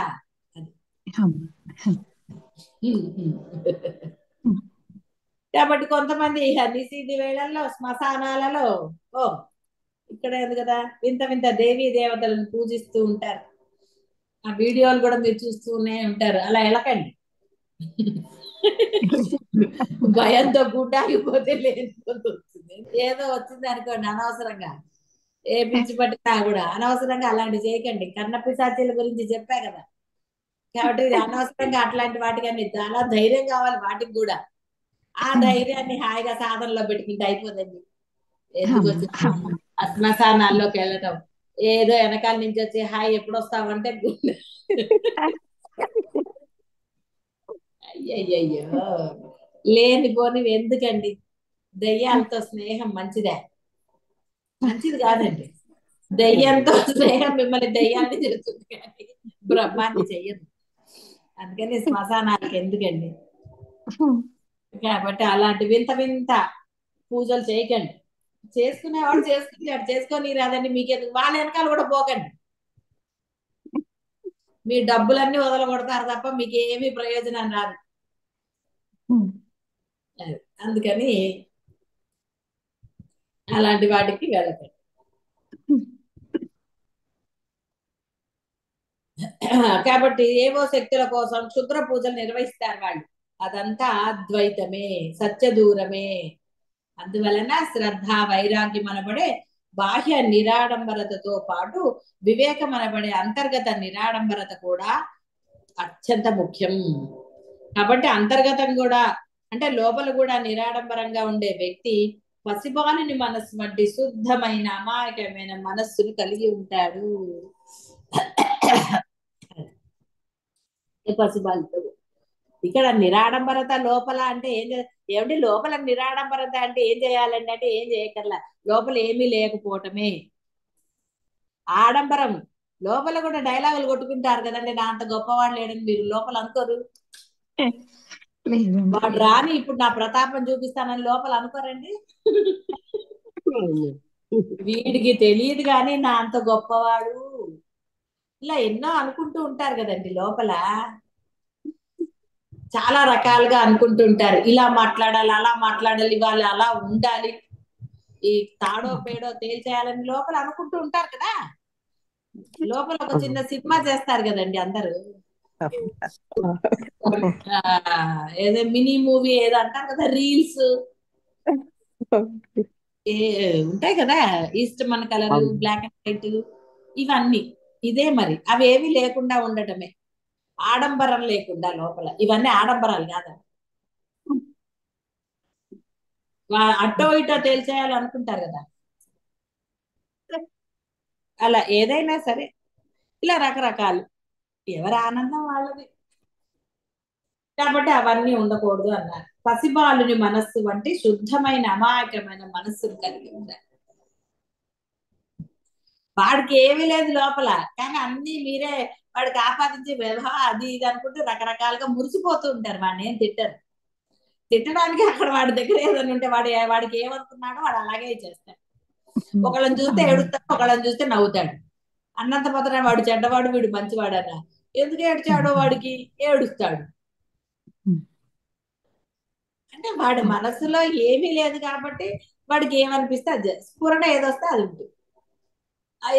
కాబట్టి కొంతమంది నిశీది వేళల్లో శ్మశానాలలో ఓ ఇక్కడ ఉంది కదా వింత వింత దేవీ దేవతలను పూజిస్తూ ఉంటారు, ఆ వీడియోలు కూడా మీరు చూస్తూనే ఉంటారు. అలా వెళ్ళకండి, భయంతో గుడ్డాగిపోతే వచ్చింది ఏదో వచ్చింది అనుకోండి అనవసరంగా, ఏ పిచ్చి పట్టినా కూడా అనవసరంగా అలాంటి చేయకండి. కన్న పిశాచీల గురించి చెప్పా కదా, కాబట్టి అనవసరంగా అట్లాంటి వాటికన్నీ చాలా ధైర్యం కావాలి వాటికి కూడా. ఆ ధైర్యాన్ని హాయిగా సాధనలో పెట్టుకుంటే అయిపోదండి. ఎందుకు వచ్చింది ఆ శ్మశానాల్లోకి వెళ్ళటం, ఏదో వెనకాల నుంచి వచ్చి హాయ్ ఎప్పుడు వస్తావంటే అయ్యయ్యో లేనిపోనివి ఎందుకండి. దెయ్యాలతో స్నేహం మంచిదే, మంచిది కాదండి. దెయ్యంతో స్నేహం మిమ్మల్ని దెయ్యాన్ని చేస్తుంది కానీ బ్రహ్మాన్ని చెయ్యదు. అందుకని శ్మశానానికి ఎందుకండి. కాబట్టి అలాంటి వింత వింత పూజలు చేయకండి. చేసుకునేవాడు చేసుకునేవాడు చేసుకొని రాదండి, మీకెందుకు. వాళ్ళ వెనకాల కూడా పోకండి, మీ డబ్బులన్నీ వదలగొడతారు తప్ప మీకు ఏమీ ప్రయోజనం రాదు. అందుకని అలాంటి వాటికి వెళ్ళకండి. కాబట్టి ఏవో శక్తుల కోసం క్షుద్ర పూజలు నిర్వహిస్తారు వాళ్ళు, అదంతా అద్వైతమే, సత్యదూరమే. అందువలన శ్రద్ధ వైరాగ్యం అనబడే బాహ్య నిరాడంబరతతో పాటు వివేకం అనబడే అంతర్గత నిరాడంబరత కూడా అత్యంత ముఖ్యం. కాబట్టి అంతర్గతం కూడా అంటే లోపల కూడా నిరాడంబరంగా ఉండే వ్యక్తి పసిబాలుని మనస్సు వంటి శుద్ధమైన అమాయకమైన మనస్సును కలిగి ఉంటాడు. పసిబాలుతో ఇక్కడ నిరాడంబరత లోపల అంటే ఏమిటి లోపల నిరాడంబరత అంటే ఏం చేయాలండి అంటే ఏం చేయకర్లా, లోపల ఏమీ లేకపోవటమే ఆడంబరం. లోపల కూడా డైలాగులు కొట్టుకుంటారు కదండి, నా అంత గొప్పవాళ్ళు లేడని మీరు లోపల అనుకోరు. వాడు రాని ఇప్పుడు నా ప్రతాపం చూపిస్తానని లోపల అనుకోరండి. వీడికి తెలియదు కానీ నా అంత గొప్పవాడు ఇలా ఎన్నో అనుకుంటూ ఉంటారు కదండి లోపల, చాలా రకాలుగా అనుకుంటూ ఉంటారు. ఇలా మాట్లాడాలి అలా మాట్లాడాలి వాళ్ళు అలా ఉండాలి, ఈ తాడో పేడో తేల్చేయాలని లోపల అనుకుంటూ ఉంటారు కదా. లోపల ఒక చిన్న సినిమా చేస్తారు కదండి అందరూ, ఏదో మినీ మూవీ ఏదో అంటారు కదా, రీల్స్ ఏ ఉంటాయి కదా, ఈస్టమన్ కలర్, బ్లాక్ అండ్ వైట్, ఇవన్నీ ఇదే మరి. అవి ఏమీ లేకుండా ఉండటమే, ఆడంబరం లేకుండా లోపల. ఇవన్నీ ఆడంబరాలు కాదా? అటో ఇటో తేల్చేయాలి అనుకుంటారు కదా, అలా ఏదైనా సరే ఇలా రకరకాలు, ఎవరి ఆనందం వాళ్ళది. కాబట్టి అవన్నీ ఉండకూడదు అన్నారు. పసిబాలుని మనస్సు వంటి శుద్ధమైన అమాయకమైన మనస్సును కలిగి ఉండాలి. వాడికి ఏమీ లేదు లోపల, కానీ అన్ని మీరే వాడికి ఆపాదించే వ్యవహారం అది ఇది అనుకుంటే రకరకాలుగా మురిసిపోతూ ఉంటారు. వాడిని ఏం తిట్టారు, తిట్టడానికి అక్కడ వాడి దగ్గర ఏదైనా ఉంటే వాడికి ఏమనుకున్నాడో వాడు అలాగే చేస్తాడు. ఒకళ్ళని చూస్తే ఏడుస్తాడు, ఒకళ్ళని చూస్తే నవ్వుతాడు. అన్నంత మాత్రం వాడు చెడ్డవాడు వీడు మంచివాడన్నా, ఎందుకు ఏడ్చాడో వాడికి ఏడుస్తాడు. అంటే వాడి మనసులో ఏమీ లేదు కాబట్టి వాడికి ఏమనిపిస్తే అది స్ఫురణ ఏదొస్తే అది ఉంటుంది.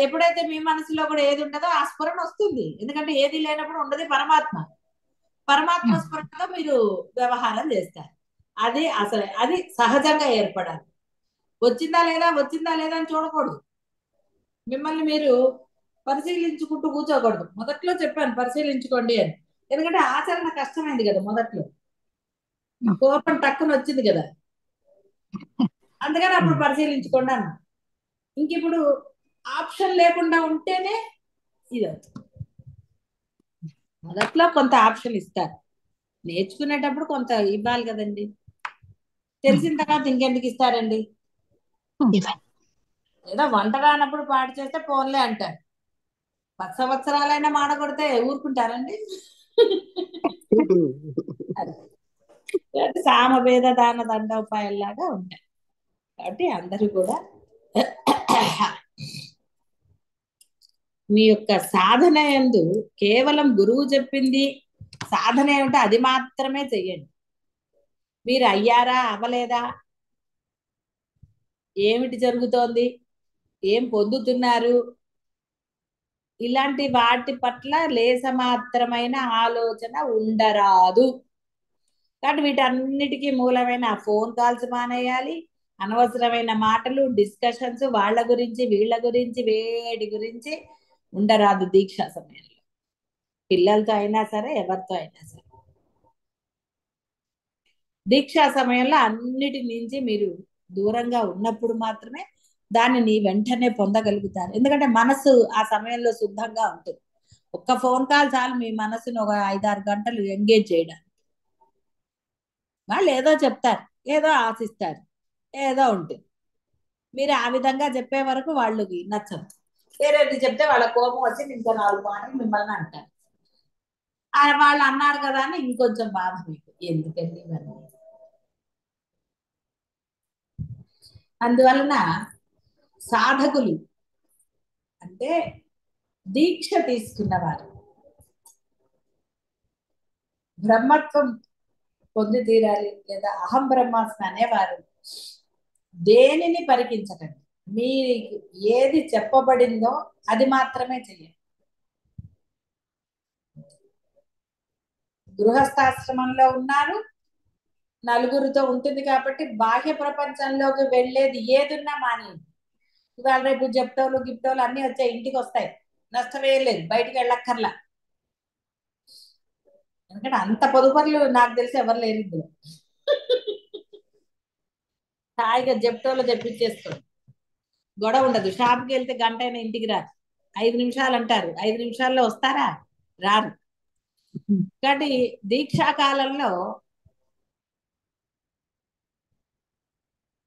ఎప్పుడైతే మీ మనసులో కూడా ఏది ఉంటుందో ఆ స్ఫురణ వస్తుంది. ఎందుకంటే ఏది లేనప్పుడు ఉండదు పరమాత్మ. పరమాత్మ స్ఫురణతో మీరు వ్యవహారం చేస్తారు. అది అసలు అది సహజంగా ఏర్పడాలి. వచ్చిందా లేదా వచ్చిందా లేదా అని చూడకూడదు. మిమ్మల్ని మీరు పరిశీలించుకుంటూ కూర్చోకూడదు. మొదట్లో చెప్పాను పరిశీలించుకోండి అని, ఎందుకంటే ఆచరణ కష్టమైంది కదా మొదట్లో. కోపం టక్కున వచ్చింది కదా, అందుకని అప్పుడు పరిశీలించుకోండి అన్న. ఇంక ఇప్పుడు ఆప్షన్ లేకుండా ఉంటేనే ఇది అవుతుంది. మొదట్లో కొంత ఆప్షన్ ఇస్తారు, నేర్చుకునేటప్పుడు కొంత ఇవ్వాలి కదండి. తెలిసిన తర్వాత ఇంకెందుకు ఇస్తారండి? ఏదో వంట రానప్పుడు పాడు చేస్తే పోన్లే అంటారు. 10 సంవత్సరాలైనా మాడగొడితే ఊరుకుంటారండి? సామవేద దాన దండోపాయాల్లాగా ఉంటాయి. కాబట్టి అందరూ కూడా మీ యొక్క సాధన యందు కేవలం గురువు చెప్పింది సాధన ఏమిటో అది మాత్రమే చెయ్యండి. మీరు అయ్యారా అవ్వలేదా, ఏమిటి జరుగుతోంది, ఏం పొందుతున్నారు, ఇలాంటి వాటి పట్ల లేస మాత్రమైన ఆలోచన ఉండరాదు. కాబట్టి వీటన్నిటికీ మూలమైన ఫోన్ కాల్స్ మానేయాలి. అనవసరమైన మాటలు, డిస్కషన్స్, వాళ్ళ గురించి వీళ్ళ గురించి వేడి గురించి ఉండరాదు దీక్షా సమయంలో. పిల్లలతో అయినా సరే ఎవరితో అయినా సరే దీక్షా సమయంలో అన్నిటి నుంచి మీరు దూరంగా ఉన్నప్పుడు మాత్రమే దానిని వెంటనే పొందగలుగుతారు. ఎందుకంటే మనసు ఆ సమయంలో శుద్ధంగా ఉంటుంది. ఒక్క ఫోన్ కాల్ చాలు మీ మనసును ఒక 5-6 గంటలు ఎంగేజ్ చేయడానికి. వాళ్ళు ఏదో చెప్తారు, ఏదో ఆశిస్తారు, ఏదో ఉంటుంది. మీరు ఆ విధంగా చెప్పే వరకు వాళ్ళకి నచ్చదు. వేరేది చెప్తే వాళ్ళ కోపం వచ్చి ఇంకో 4 మాటలు మిమ్మల్ని అంటారు. వాళ్ళు అన్నారు కదా అని ఇంకొంచెం బాధ మీకు. ఎందుకండి ఇవన్నీ? అందువలన సాధకులు అంటే దీక్ష తీసుకున్నవారు, బ్రహ్మత్వం పొంది తీరాలి లేదా అహం బ్రహ్మాస్మి అనేవారు దేనిని పరికించకండి. మీకు ఏది చెప్పబడిందో అది మాత్రమే చెయ్యండి. గృహస్థాశ్రమంలో ఉన్నారు, నలుగురితో ఉంటుంది కాబట్టి బాహ్య ప్రపంచంలోకి వెళ్ళేది ఏదున్నా మానేయండి. ఇవాళ రేపు జప్టోలు గిప్టోలు అన్ని వచ్చాయి, ఇంటికి వస్తాయి, నష్టమే లేదు, బయటికి వెళ్ళక్కర్లా. ఎందుకంటే అంత పొదుపర్లు నాకు తెలిసి ఎవరు లేరు ఇందులో. హాయిగా జప్టోలో చెప్పించేసుకోండి, గొడవ ఉండదు. షాప్కి వెళ్తే గంట అయినా ఇంటికి రారు, 5 నిమిషాలు అంటారు, 5 నిమిషాల్లో వస్తారా? రారు. కాబట్టి దీక్షా కాలంలో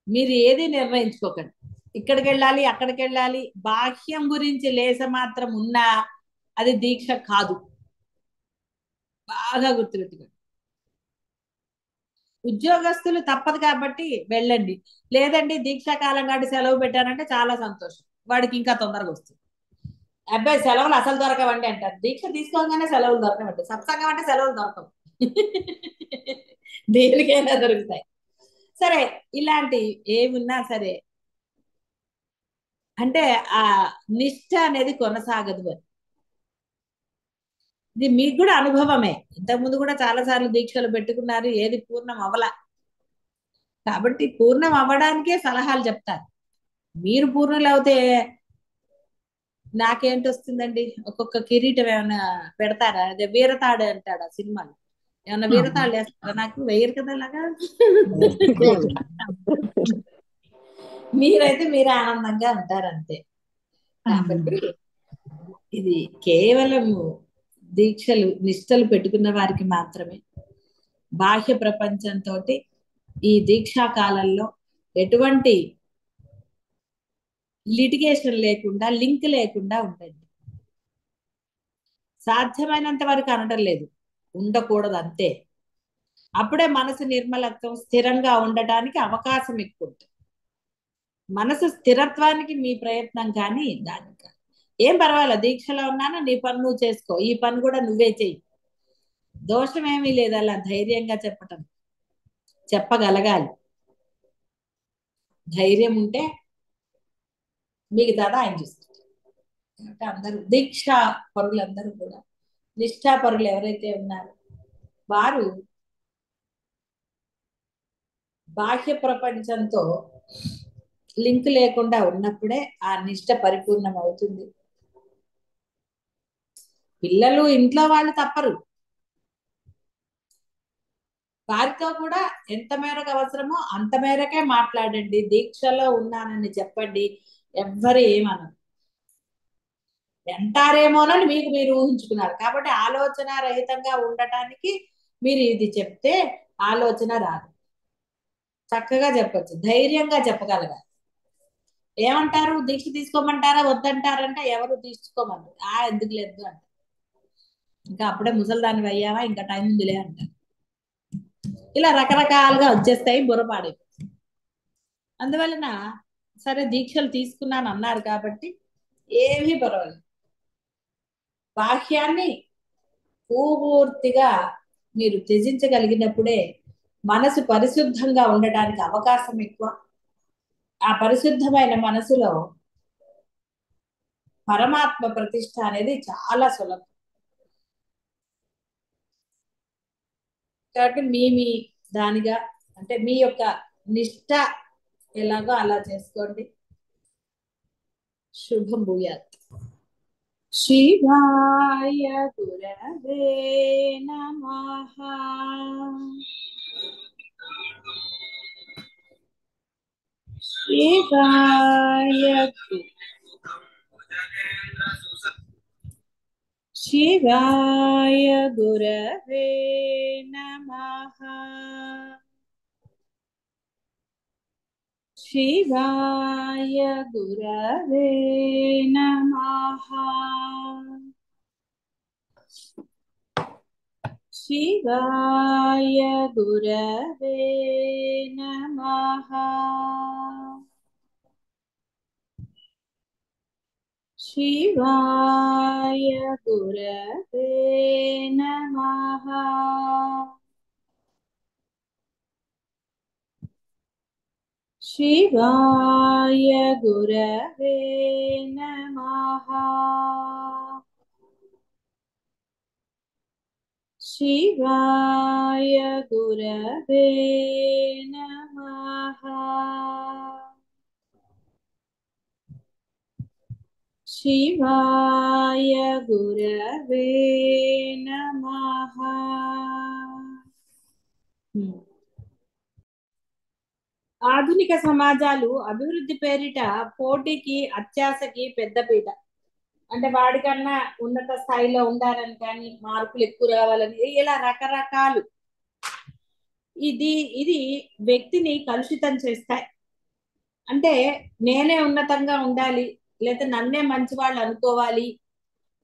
మీరు ఏది నిర్ణయించుకోకండి. ఇక్కడికి వెళ్ళాలి అక్కడికి వెళ్ళాలి, బాహ్యం గురించి లేస మాత్రం ఉన్నా అది దీక్ష కాదు. బాగా గుర్తుపెట్టుకోండి. ఉద్యోగస్తులు తప్పదు కాబట్టి వెళ్ళండి, లేదండి దీక్షాకాలం కాబట్టి సెలవు పెట్టారంటే చాలా సంతోషం, వాడికి ఇంకా తొందరగా వస్తుంది. అబ్బాయి సెలవులు అసలు దొరకవండి అంటారు, దీక్ష తీసుకోగానే సెలవులు దొరకవండి. సత్సంగం అంటే సెలవులు దొరకవు, దేనికైనా దొరుకుతాయి. సరే, ఇలాంటి ఏమున్నా సరే అంటే ఆ నిష్ఠ అనేది కొనసాగదు అని. ఇది మీకు కూడా అనుభవమే. ఇంతకుముందు కూడా చాలా సార్లు దీక్షలు పెట్టుకున్నారు, ఏది పూర్ణం అవ్వల. కాబట్టి పూర్ణం అవ్వడానికే సలహాలు చెప్తారు. మీరు పూర్ణులు అవుతే నాకేంటి వస్తుందండి? ఒక్కొక్క కిరీటం ఏమైనా పెడతారా? అదే వీరతాడు అంటాడు ఆ సినిమాలో. ఏమన్నా వీరతాళ్ళు వేస్తారా? నాకు వేయరు కదా అలాగా. మీరైతే మీరే ఆనందంగా ఉంటారు అంతే. కాబట్టి ఇది కేవలం దీక్షలు నిష్టలు పెట్టుకున్న వారికి మాత్రమే. బాహ్య ప్రపంచంతో ఈ దీక్షా కాలంలో ఎటువంటి లిటిగేషన్ లేకుండా, లింక్ లేకుండా ఉండండి. సాధ్యమైనంత వరకు అనడం లేదు, ఉండకూడదు అంతే. అప్పుడే మనసు నిర్మలత్వం స్థిరంగా ఉండటానికి అవకాశం ఎక్కువ ఉంటుంది. మనసు స్థిరత్వానికి మీ ప్రయత్నం కానీ దానికి కాదు. ఏం పర్వాలేదు, దీక్షలో ఉన్నాను, నీ పని నువ్వు చేసుకో, ఈ పని కూడా నువ్వే చెయ్యి, దోషం ఏమీ లేదు. అలా ధైర్యంగా చెప్పటం, చెప్పగలగాలి. ధైర్యం ఉంటే మిగతాదా ఆయన చూస్తారు. కాబట్టి అందరూ దీక్షా పరులందరూ కూడా, నిష్ఠా పరులు ఎవరైతే ఉన్నారో వారు బాహ్య ప్రపంచంతో లింక్ లేకుండా ఉన్నప్పుడే ఆ నిష్ఠ పరిపూర్ణం అవుతుంది. పిల్లలు ఇంట్లో వాళ్ళు తప్పరు, వారితో కూడా ఎంత మేరకు అవసరమో అంత మేరకే మాట్లాడండి. దీక్షలో ఉన్నానని చెప్పండి, ఎవ్వరు ఏమనరు. అంటారేమోనని మీకు మీరు ఊహించుకున్నారు కాబట్టి ఆలోచన రహితంగా ఉండటానికి మీరు ఇది చెప్తే ఆలోచన రాదు. చక్కగా చెప్పచ్చు, ధైర్యంగా చెప్పగలగాలి. ఏమంటారు, దీక్ష తీసుకోమంటారా వద్దంటారంటే ఎవరు తీసుకోమన్నారు. ఎందుకు లేదు అంట, ఇంకా అప్పుడే ముసలిదాన్ని అయ్యావా, ఇంకా టైం ఉందిలే అంటారు. ఇలా రకరకాలుగా వచ్చేస్తాయి, బుర్రపాడి. అందువలన సరే దీక్షలు తీసుకున్నాను అన్నారు కాబట్టి ఏమీ పర్వాలేదు. బాహ్యాన్ని పూర్తిగా మీరు త్యజించగలిగినప్పుడే మనసు పరిశుద్ధంగా ఉండడానికి అవకాశం ఎక్కువ. ఆ పరిశుద్ధమైన మనసులో పరమాత్మ ప్రతిష్ట అనేది చాలా సులభం. కాబట్టి మీ దానిగా, అంటే మీ యొక్క నిష్ట ఎలాగో అలా చేసుకోండి. శుభం భూయాత్. శివాయ గురవే నమః. శివాయ శివాయ గురవే నమః. శివాయ గురవే నమః. శివాయ గురవే నమః. శివాయ గురవే నమః. శివాయ గురవే నమః. శివాయ గురవే నమః. శివాయ గురవే నమః. ఆధునిక సమాజాలు అభివృద్ధి పేరిట పోటీకి, అత్యాశకి పెద్దపీట. అంటే వాడికన్నా ఉన్నత స్థాయిలో ఉండాలని కానీ, మార్కులు ఎక్కువ రావాలని, ఇలా రకరకాలు ఇది ఇది వ్యక్తిని కలుషితం చేస్తాయి. అంటే నేనే ఉన్నతంగా ఉండాలి, లేదా నన్నే మంచి వాళ్ళు అనుకోవాలి,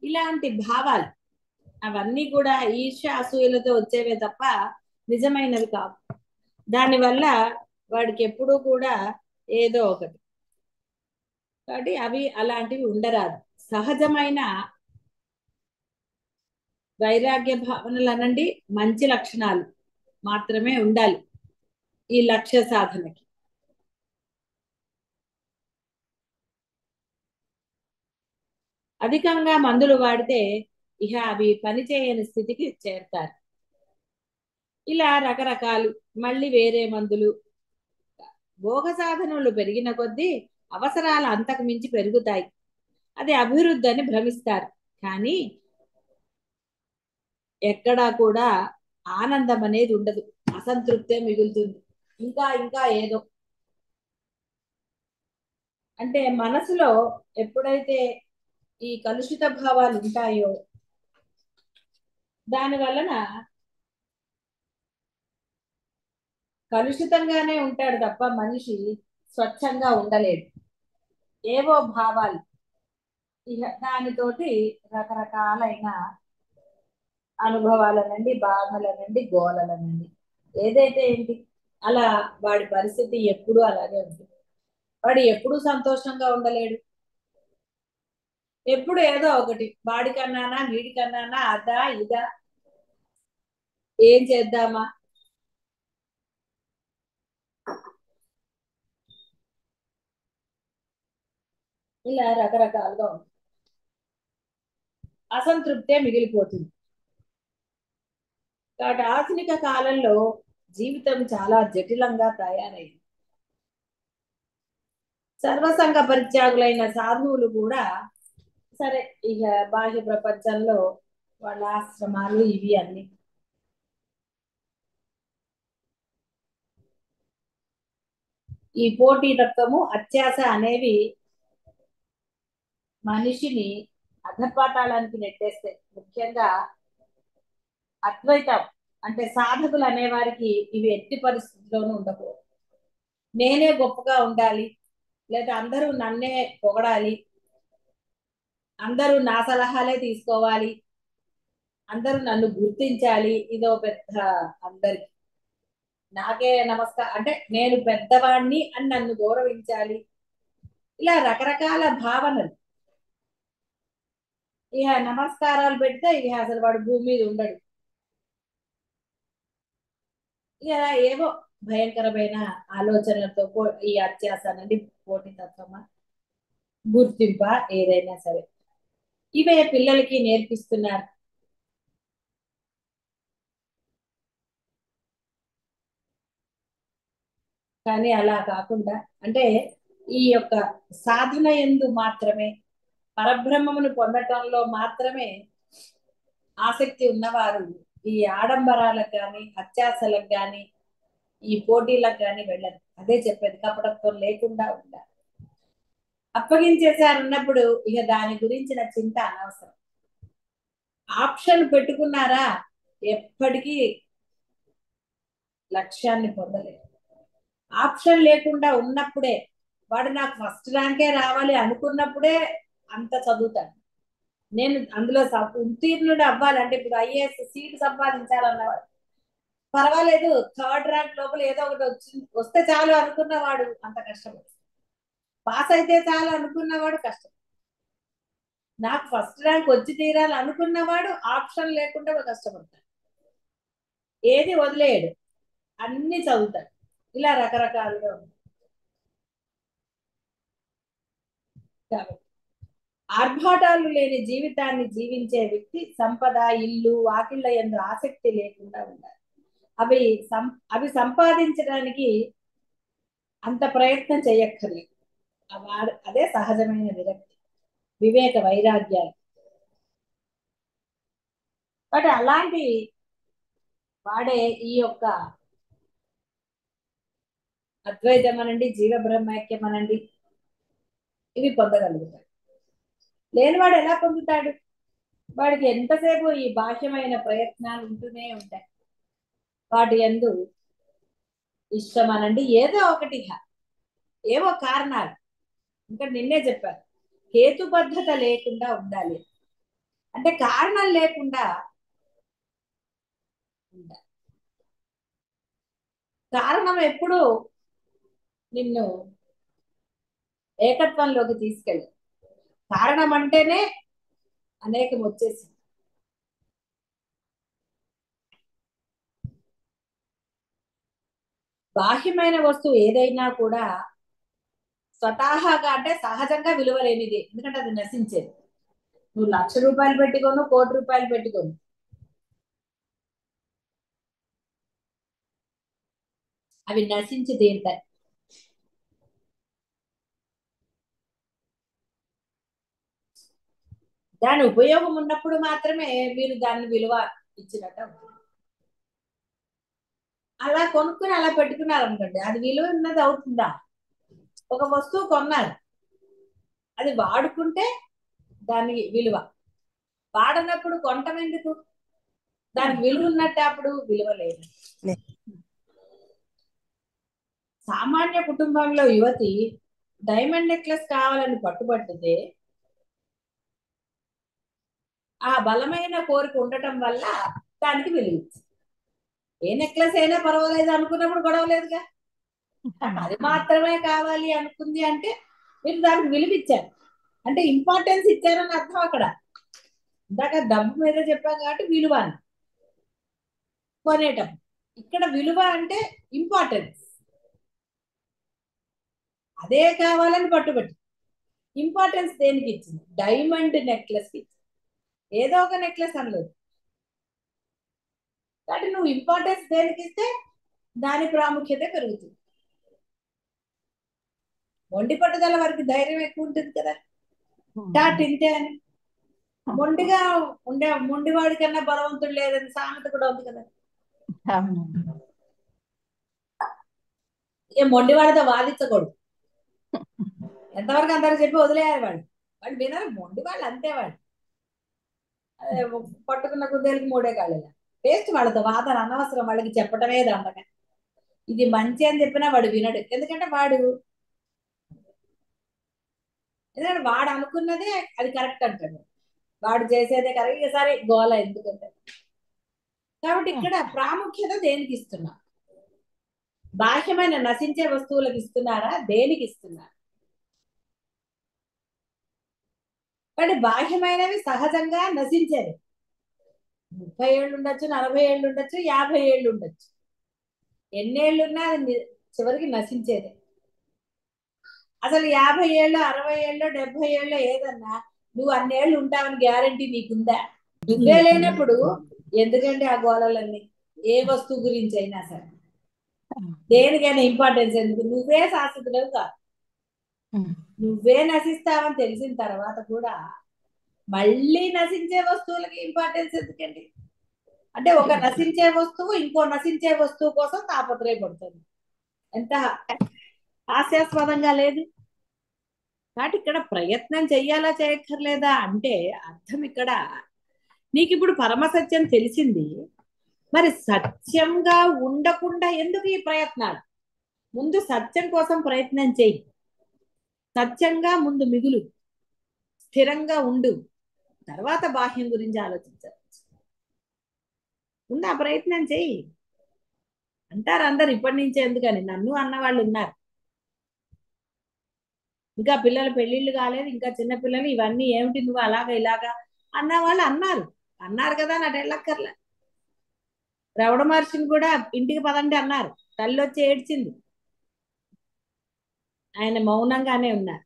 ఇలాంటి భావాలు అవన్నీ కూడా ఈర్ష్య అసూయలతో వచ్చేవే తప్ప నిజమైనవి కావు. దానివల్ల వాడికి ఎప్పుడూ కూడా ఏదో ఒకటి. కాబట్టి అవి అలాంటివి ఉండరాదు. సహజమైన వైరాగ్య భావనలు అనండి, మంచి లక్షణాలు మాత్రమే ఉండాలి ఈ లక్ష్య సాధనకి. అధికంగా మందులు వాడితే ఇక అవి పనిచేయని స్థితికి చేరుతారు. ఇలా రకరకాలు, మళ్ళీ వేరే మందులు. భోగ సాధనలు పెరిగిన కొద్దీ అవసరాలు అంతకు మించి పెరుగుతాయి. అది అభివృద్ధి అని భ్రమిస్తారు. కానీ ఎక్కడా కూడా ఆనందం అనేది ఉండదు. అసంతృప్తే మిగులుతుంది. ఇంకా ఇంకా ఏదో అంటే మనసులో ఎప్పుడైతే ఈ కలుషిత భావాలు ఉంటాయో దాని వలన కలుషితంగానే ఉంటాడు తప్ప మనిషి స్వచ్ఛంగా ఉండలేడు. ఏవో భావాలు, ఇక దానితోటి రకరకాలైన అనుభవాలనండి, బాధలనండి, గోలలనండి, ఏదైతే ఏంటి, అలా వాడి పరిస్థితి ఎప్పుడూ అలాగే ఉంటుంది. వాడు ఎప్పుడూ సంతోషంగా ఉండలేడు. ఎప్పుడు ఏదో ఒకటి, వాడికన్నానా వీడికన్నానా, అదా ఇదా, ఏం చేద్దామా, ఇలా రకరకాలుగా ఉంటుంది. అసంతృప్తే మిగిలిపోతుంది. కాబట్టి ఆధునిక కాలంలో జీవితం చాలా జటిలంగా తయారైంది. సర్వసంగ పరిత్యాగులైన సాధువులు కూడా సరే, ఇక బాహ్య ప్రపంచంలో వాళ్ళ ఆశ్రమాలు ఇవి అన్ని. ఈ పోటీతత్వము, అత్యాశ అనేవి మనిషిని అధపాతాళానికి నెట్టేస్తాయి. ముఖ్యంగా అద్వైతం అంటే సాధకులు అనేవారికి ఇవి ఎట్టి పరిస్థితుల్లోనూ ఉండకూడదు. నేనే గొప్పగా ఉండాలి, లేదా అందరూ నన్నే పొగడాలి, అందరూ నా సలహాలే తీసుకోవాలి, అందరూ నన్ను గుర్తించాలి, ఇదో పెద్ద అందరికి నాకే నమస్కారం అంటే నేను పెద్దవాణ్ణి అని నన్ను గౌరవించాలి, ఇలా రకరకాల భావనలు. ఇక నమస్కారాలు పెడితే ఇక అసలు వాడు భూమి మీద ఉండడు. ఇక ఏవో భయంకరమైన ఆలోచనలతో ఈ అత్యాస అనేది పోటీతత్వమా, గుర్తింప, ఏదైనా సరే ఇవే పిల్లలకి నేర్పిస్తున్నారు. కానీ అలా కాకుండా అంటే ఈ యొక్క సాధన యందు మాత్రమే, పరబ్రహ్మమును పొందటంలో మాత్రమే ఆసక్తి ఉన్నవారు ఈ ఆడంబరాలకు కానీ, అత్యాసలకు కానీ, ఈ పోటీలకు కానీ వెళ్ళరు. అదే చెప్పేది, కపటత్వం లేకుండా ఉండాలి. అప్పగించేసారు అన్నప్పుడు ఇక దాని గురించిన చింత అనవసరం. ఆప్షన్ పెట్టుకున్నారా, ఎప్పటికీ లక్ష్యాన్ని పొందలేదు. ఆప్షన్ లేకుండా ఉన్నప్పుడే, వాడు నాకు ఫస్ట్ ర్యాంకే రావాలి అనుకున్నప్పుడే అంత చదువుతాడు. నేను అందులో ఉత్తీర్ణుడు అవ్వాలంటే ఇప్పుడు ఐఏఎస్ సీట్ సంపాదించాలన్నవాడు పర్వాలేదు, థర్డ్ ర్యాంక్ లోపల ఏదో ఒకటి వస్తే చాలు అనుకున్నవాడు అంత కష్టపడు. పాస్ అయితే చాలు అనుకున్నవాడు కష్టం. నాకు ఫస్ట్ ర్యాంక్ వచ్చి తీరాలి అనుకున్నవాడు ఆప్షన్ లేకుండా కష్టపడతాడు. ఏది వదిలేయడు, అన్ని చదువుతాడు. ఇలా రకరకాలుగా ఉంది. కాబట్టి ఆర్భాటాలు లేని జీవితాన్ని జీవించే వ్యక్తి సంపద, ఇల్లు, వాకిళ్ళ యందు ఆసక్తి లేకుండా ఉండాలి. అవి అవి సంపాదించడానికి అంత ప్రయత్నం చేయక్కర్లేదు. అదే సహజమైన విరక్తి, వివేక వైరాగ్యాలు. బట్ అలాంటి వాడే ఈ యొక్క అద్వైతం అనండి, జీవ బ్రహ్మైక్యం అనండి, ఇవి పొందగలుగుతాడు. లేనివాడు ఎలా పొందుతాడు? వాడికి ఎంతసేపు ఈ బాహ్యమైన ప్రయత్నాలు ఉంటూనే ఉంటాయి. వాటి యందు ఇష్టం అనండి, ఏదో ఒకటి, ఏవో కారణాలు. ఇంకా నిన్నే చెప్పారు, హేతుబద్ధత లేకుండా ఉండాలి. అంటే కారణం లేకుండా ఉండాలి. కారణం ఎప్పుడు నిన్ను ఏకత్వంలోకి తీసుకెళ్ళి, కారణం అంటేనే అనేకం వచ్చేసి. బాహ్యమైన వస్తువు ఏదైనా కూడా స్వతహాగా అంటే సహజంగా విలువలేనిది, ఎందుకంటే అది నశించేది. నువ్వు 1,00,000 రూపాయలు పెట్టుకోను, 1,00,00,000 రూపాయలు పెట్టుకోను, అవి నశించి తీరుతాయి. దాని ఉపయోగం ఉన్నప్పుడు మాత్రమే మీరు దాన్ని విలువ ఇచ్చినట్టు అవుతుంది. అలా కొనుక్కుని అలా పెట్టుకున్నారు అనుకోండి, అది విలువ ఉన్నది అవుతుందా? ఒక వస్తువు కొన్నారు, అది వాడుకుంటే దాని విలువ, వాడనప్పుడు కొనటం ఎందుకు? దానికి విలువ ఉన్నట్టు, అప్పుడు విలువ లేదు. సామాన్య కుటుంబంలో యువతి డైమండ్ నెక్లెస్ కావాలని పట్టుబట్టితే ఆ బలమైన కోరిక ఉండటం వల్ల దానికి విలువ ఇచ్చింది. ఏ నెక్లెస్ అయినా పర్వాలేదు అనుకున్నప్పుడు గొడవ లేదుగా. అది మాత్రమే కావాలి అనుకుంది అంటే మీరు దానికి విలువ ఇచ్చారు, అంటే ఇంపార్టెన్స్ ఇచ్చారని అర్థం అక్కడ. ఇందాక డబ్బు మీద చెప్పాం కాబట్టి విలువ అని కొనేటప్పుడు, ఇక్కడ విలువ అంటే ఇంపార్టెన్స్. అదే కావాలని పట్టుబట్టి ఇంపార్టెన్స్ దేనికి ఇచ్చింది? డైమండ్ నెక్లెస్ కి. ఏదో ఒక నెక్లెస్ అనలేదు, కాబట్టి నువ్వు ఇంపార్టెన్స్ దేనికి ఇస్తే దాని ప్రాముఖ్యత పెరుగుతుంది. మొండి పట్టుదల వారికి ధైర్యం ఎక్కువ ఉంటుంది కదా, టాట్ ఇంతే అని. మొండిగా ఉండే మొండివాడి కన్నా బలవంతుడు లేదని సామెత కూడా ఉంది కదా. ఏ మొండివాడితో వాదించకూడదు, ఎంతవరకు అందరూ చెప్పి వదిలేయాలి. వాళ్ళు వినరు, మొండి వాళ్ళు అంతే. వాళ్ళు పట్టుకున్న కుదేలకి మూడే కాళ్ళు. వేస్ట్ వాళ్ళతో వాదన అనవసరం, వాళ్ళకి చెప్పటమే దండగా. ఇది మంచి అని చెప్పినా వాడు వినడు, ఎందుకంటే వాడు అనుకున్నదే అది కరెక్ట్ అంటాడు, వాడు చేసేదే కరెక్ట్. సరే గోల ఎందుకంటే. కాబట్టి ఇక్కడ ప్రాముఖ్యత దేనికి ఇస్తున్నా? బాహ్యమైన నశించే వస్తువులకు ఇస్తున్నారా, దేనికి ఇస్తున్నారు? కాబట్టి బాహ్యమైనవి సహజంగా నశించేది. 30 ఏళ్ళు ఉండొచ్చు, 40 ఏళ్ళు ఉండొచ్చు, 50 ఏళ్ళు ఉండొచ్చు, ఎన్నేళ్ళున్నా అది చివరికి నశించేది. అసలు 50 ఏళ్ళు, 60 ఏళ్ళు, 70 ఏళ్ళు ఏదన్నా నువ్వు అన్నేళ్ళు ఉంటావని గ్యారంటీ నీకుందా? నువ్వే లేనప్పుడు ఎందుకంటే ఆ గోళలన్నీ, ఏ వస్తువు గురించి అయినా సరే దేనికైనా ఇంపార్టెన్స్ ఎందుకు? నువ్వే శాశ్వతుడవు కాదు, నువ్వే నశిస్తావని తెలిసిన తర్వాత కూడా మళ్ళీ నశించే వస్తువులకి ఇంపార్టెన్స్ ఎందుకండి? అంటే ఒక నశించే వస్తువు ఇంకో నశించే వస్తువు కోసం తాపత్రయపడుతుంది. ఎంత హాస్యాస్పదంగా లేదు? కాబట్టి ఇక్కడ ప్రయత్నం చెయ్యాలా చేయక్కర్లేదా అంటే అర్థం ఇక్కడ, నీకు ఇప్పుడు పరమసత్యం తెలిసింది, మరి సత్యంగా ఉండకుండా ఎందుకు ఈ ప్రయత్నాలు? ముందు సత్యం కోసం ప్రయత్నం చెయ్యి, సత్యంగా ముందు మిగులు, స్థిరంగా ఉండు, తర్వాత బాహ్యం గురించి ఆలోచించాలి. ముందు ఆ ప్రయత్నం చెయ్యి. అంటారు అందరు ఇప్పటి నుంచే ఎందుకని, నన్ను అన్నవాళ్ళు ఉన్నారు. ఇంకా పిల్లలు పెళ్లిళ్ళు కాలేదు, ఇంకా చిన్న పిల్లలు, ఇవన్నీ ఏమిటి నువ్వు అలాగా ఇలాగా అన్న వాళ్ళు అన్నారు. అన్నారు కదా, నాటి వెళ్ళక్కర్లే. రవణ మహర్షిని కూడా ఇంటికి పదండి అన్నారు, తల్లి వచ్చి ఏడ్చింది, ఆయన మౌనంగానే ఉన్నారు.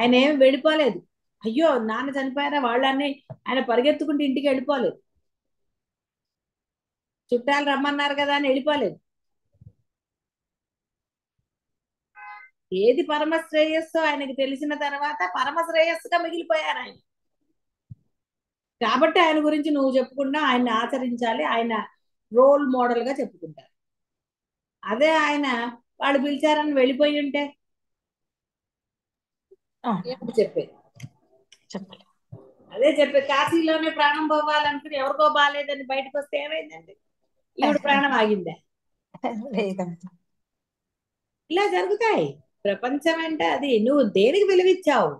ఆయన ఏమి వెళ్ళిపోలేదు, అయ్యో నాన్న చనిపోయారా వాళ్ళని ఆయన పరిగెత్తుకుంటూ ఇంటికి వెళ్ళిపోలేదు, చుట్టాలు రమ్మన్నారు కదా అని వెళ్ళిపోలేదు. ఏది పరమ శ్రేయస్సో ఆయనకి తెలిసిన తర్వాత పరమ శ్రేయస్సుగా మిగిలిపోయారు ఆయన. కాబట్టి ఆయన గురించి నువ్వు చెప్పుకున్నా ఆయన్ని ఆచరించాలి, ఆయన రోల్ మోడల్ గా చెప్పుకుంటారు. అదే ఆయన వాళ్ళు పిలిచారని వెళ్ళిపోయి ఉంటే ఏమిటి చెప్పేది? చెప్పాలి. అదే చెప్పే, కాశీలోనే ప్రాణం పోవాలనుకుని ఎవరికో బాగాలేదని బయటకు వస్తే ఏమైందండి? ఈవిడ ప్రాణం ఆగిందా? లేదండి. ఇలా జరుగుతాయి. ప్రపంచం అంటే అది నువ్వు దేనికి విలువిచ్చావు,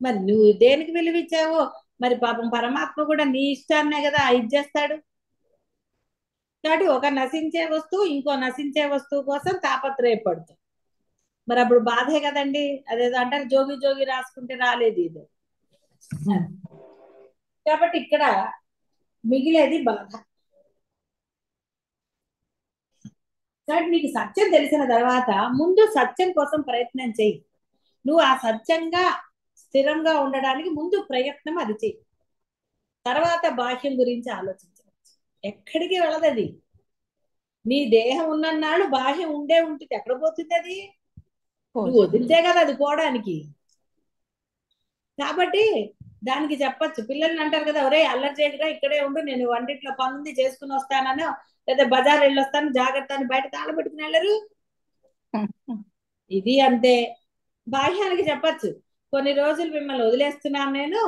మరి నువ్వు దేనికి విలువిచ్చావో మరి పాపం పరమాత్మ కూడా నీ ఇష్టాన్నే కదా ఇది చేస్తాడు. కాబట్టి ఒక నశించే వస్తువు ఇంకో నశించే వస్తువు కోసం తాపత్రయపడుతుంది. మరి అప్పుడు బాధే కదండి. అదేదో అంటారు, జోగి జోగి రాసుకుంటే రాలేదు ఇది. కాబట్టి ఇక్కడ మిగిలేది బాధ. కాబట్టి నీకు సత్యం తెలిసిన తర్వాత ముందు సత్యం కోసం ప్రయత్నం చేయి. నువ్వు ఆ సత్యంగా స్థిరంగా ఉండడానికి ముందు ప్రయత్నం అది చెయ్యి, తర్వాత బాహ్యం గురించి ఆలోచించవచ్చు. ఎక్కడికి వెళ్ళదు అది. నీ దేహం ఉన్నన్నాళ్ళు బాహ్యం ఉండే ఉంటుంది, ఎక్కడ పోతుంది అది? నువ్వు వదిలితే కదా అది పోవడానికి. కాబట్టి దానికి చెప్పచ్చు. పిల్లల్ని అంటారు కదా, ఒరే అల్లరి చేయకుండా ఇక్కడే ఉండు, నేను వంటింట్లో పనుంది చేసుకుని వస్తానని, లేదా బజార్ వెళ్ళొస్తాను జాగ్రత్త అని బయట తాళపెట్టుకుని వెళ్ళరు. ఇది అంతే. బాహ్యానికి చెప్పచ్చు, కొన్ని రోజులు మిమ్మల్ని వదిలేస్తున్నాను నేను,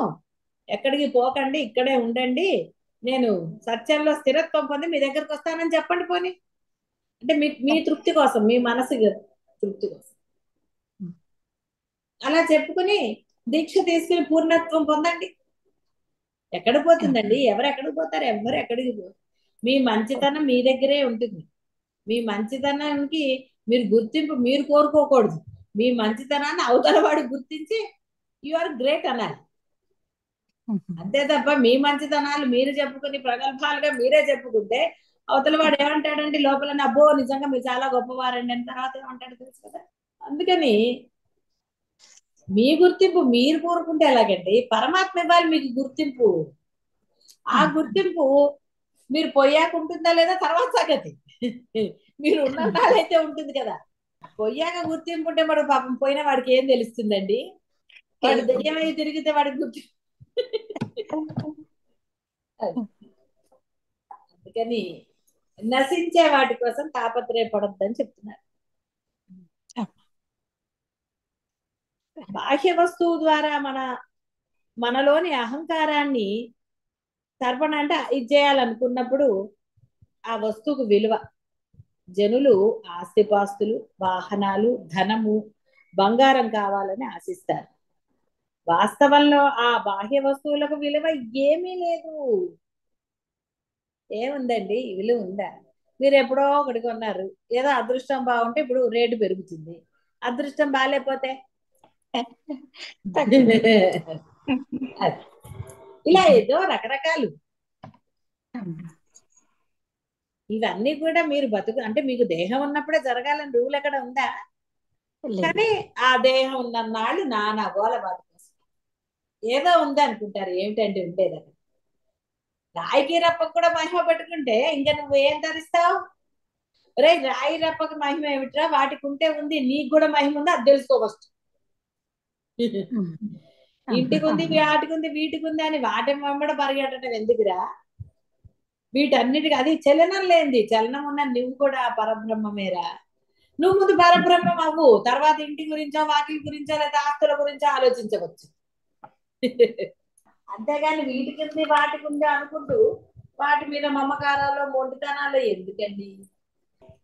ఎక్కడికి పోకండి, ఇక్కడే ఉండండి, నేను సత్యంలో స్థిరత్వం పొంది మీ దగ్గరకు వస్తానని చెప్పండి. పోనీ అంటే మీ తృప్తి కోసం, మీ మనసు తృప్తి కోసం అలా చెప్పుకుని దీక్ష తీసుకుని పూర్ణత్వం పొందండి. ఎక్కడ పోతుందండి? ఎవరు ఎక్కడికి పోతారు? ఎవరు ఎక్కడికి పోతారు? మీ మంచితనం మీ దగ్గరే ఉంటుంది. మీ మంచితనానికి మీరు గుర్తింపు మీరు కోరుకోకూడదు. మీ మంచితనాన్ని అవతల వాడు గుర్తించి యు ఆర్ గ్రేట్ అనాలి. అంతే తప్ప మీ మంచితనాలు మీరు చెప్పుకుని ప్రగల్భాలుగా మీరే చెప్పుకుంటే అవతల వాడు ఏమంటాడండి? లోపల అబ్బో నిజంగా మీరు చాలా గొప్పవారండి అని తర్వాత ఏమంటాడు తెలుసు కదా. అందుకని మీ గుర్తింపు మీరు కోరుకుంటే ఎలాగండి? పరమాత్మ ఇవ్వాలి మీకు గుర్తింపు. ఆ గుర్తింపు మీరు పోయాక ఉంటుందా లేదా తర్వాత సంగతి. మీరు ఉన్న నాళ్ళైతే ఉంటుంది కదా. పోయాక గుర్తింపు ఉంటే వాడు పాపం పోయిన వాడికి ఏం తెలుస్తుందండి? వాడు దెయ్యమై తిరిగితే వాడికి గుర్తింపు. అందుకని నశించే వాటి కోసం తాపత్రయపడొద్దని చెప్తున్నారు. బాహ్య వస్తువు ద్వారా మనలోని అహంకారాన్ని తర్పణ అంటే ఇది చేయాలనుకున్నప్పుడు ఆ వస్తువుకు విలువ. జనులు ఆస్తిపాస్తులు, వాహనాలు, ధనము, బంగారం కావాలని ఆశిస్తారు. వాస్తవంలో ఆ బాహ్య వస్తువులకు విలువ ఏమీ లేదు. ఏముందండి? విలువ ఉందా? మీరు ఎప్పుడో ఒకటి కొన్నారు, ఏదో అదృష్టం బాగుంటే ఇప్పుడు రేటు పెరుగుతుంది, అదృష్టం బాగాలేకపోతే ఇలా ఏదో రకరకాలు. ఇవన్నీ కూడా మీరు అంటే మీకు దేహం ఉన్నప్పుడే జరగాలని రూల్ ఎక్కడ ఉందా? కానీ ఆ దేహం ఉన్నన్నాళ్ళు నానా గోల బాధ ఏదో ఉంది అనుకుంటారు. ఏమిటంటే ఉండేదని. రాయికి రప్పకు కూడా మహిమ పెట్టుకుంటే ఇంకా నువ్వు ఏం ధరిస్తావు? రే రాయి రప్పకి మహిమ ఏమిట్రా? వాటికి ఉంటే ఉంది, నీకు కూడా మహిమ ఉంది, అది తెలుసుకో ఫస్ట్. ఇంటికి ఉంది, వాటికి ఉంది, వీటికి ఉంది అని వాటి వెంబడ పరిగెట్టడం ఎందుకురా? వీటన్నిటికీ అది చలనం లేనిది, చలనం ఉన్న నువ్వు కూడా పరబ్రహ్మమేరా. నువ్వు ముందు పరబ్రహ్మం అవ్వు, తర్వాత ఇంటి గురించో వాటి గురించో లేదా ఆస్తుల గురించో ఆలోచించవచ్చు. అంతేగాని వీటికి ఉంది వాటికి ఉంది అనుకుంటూ వాటి మీద మమకారాలు మొండితనాలు ఎందుకండి?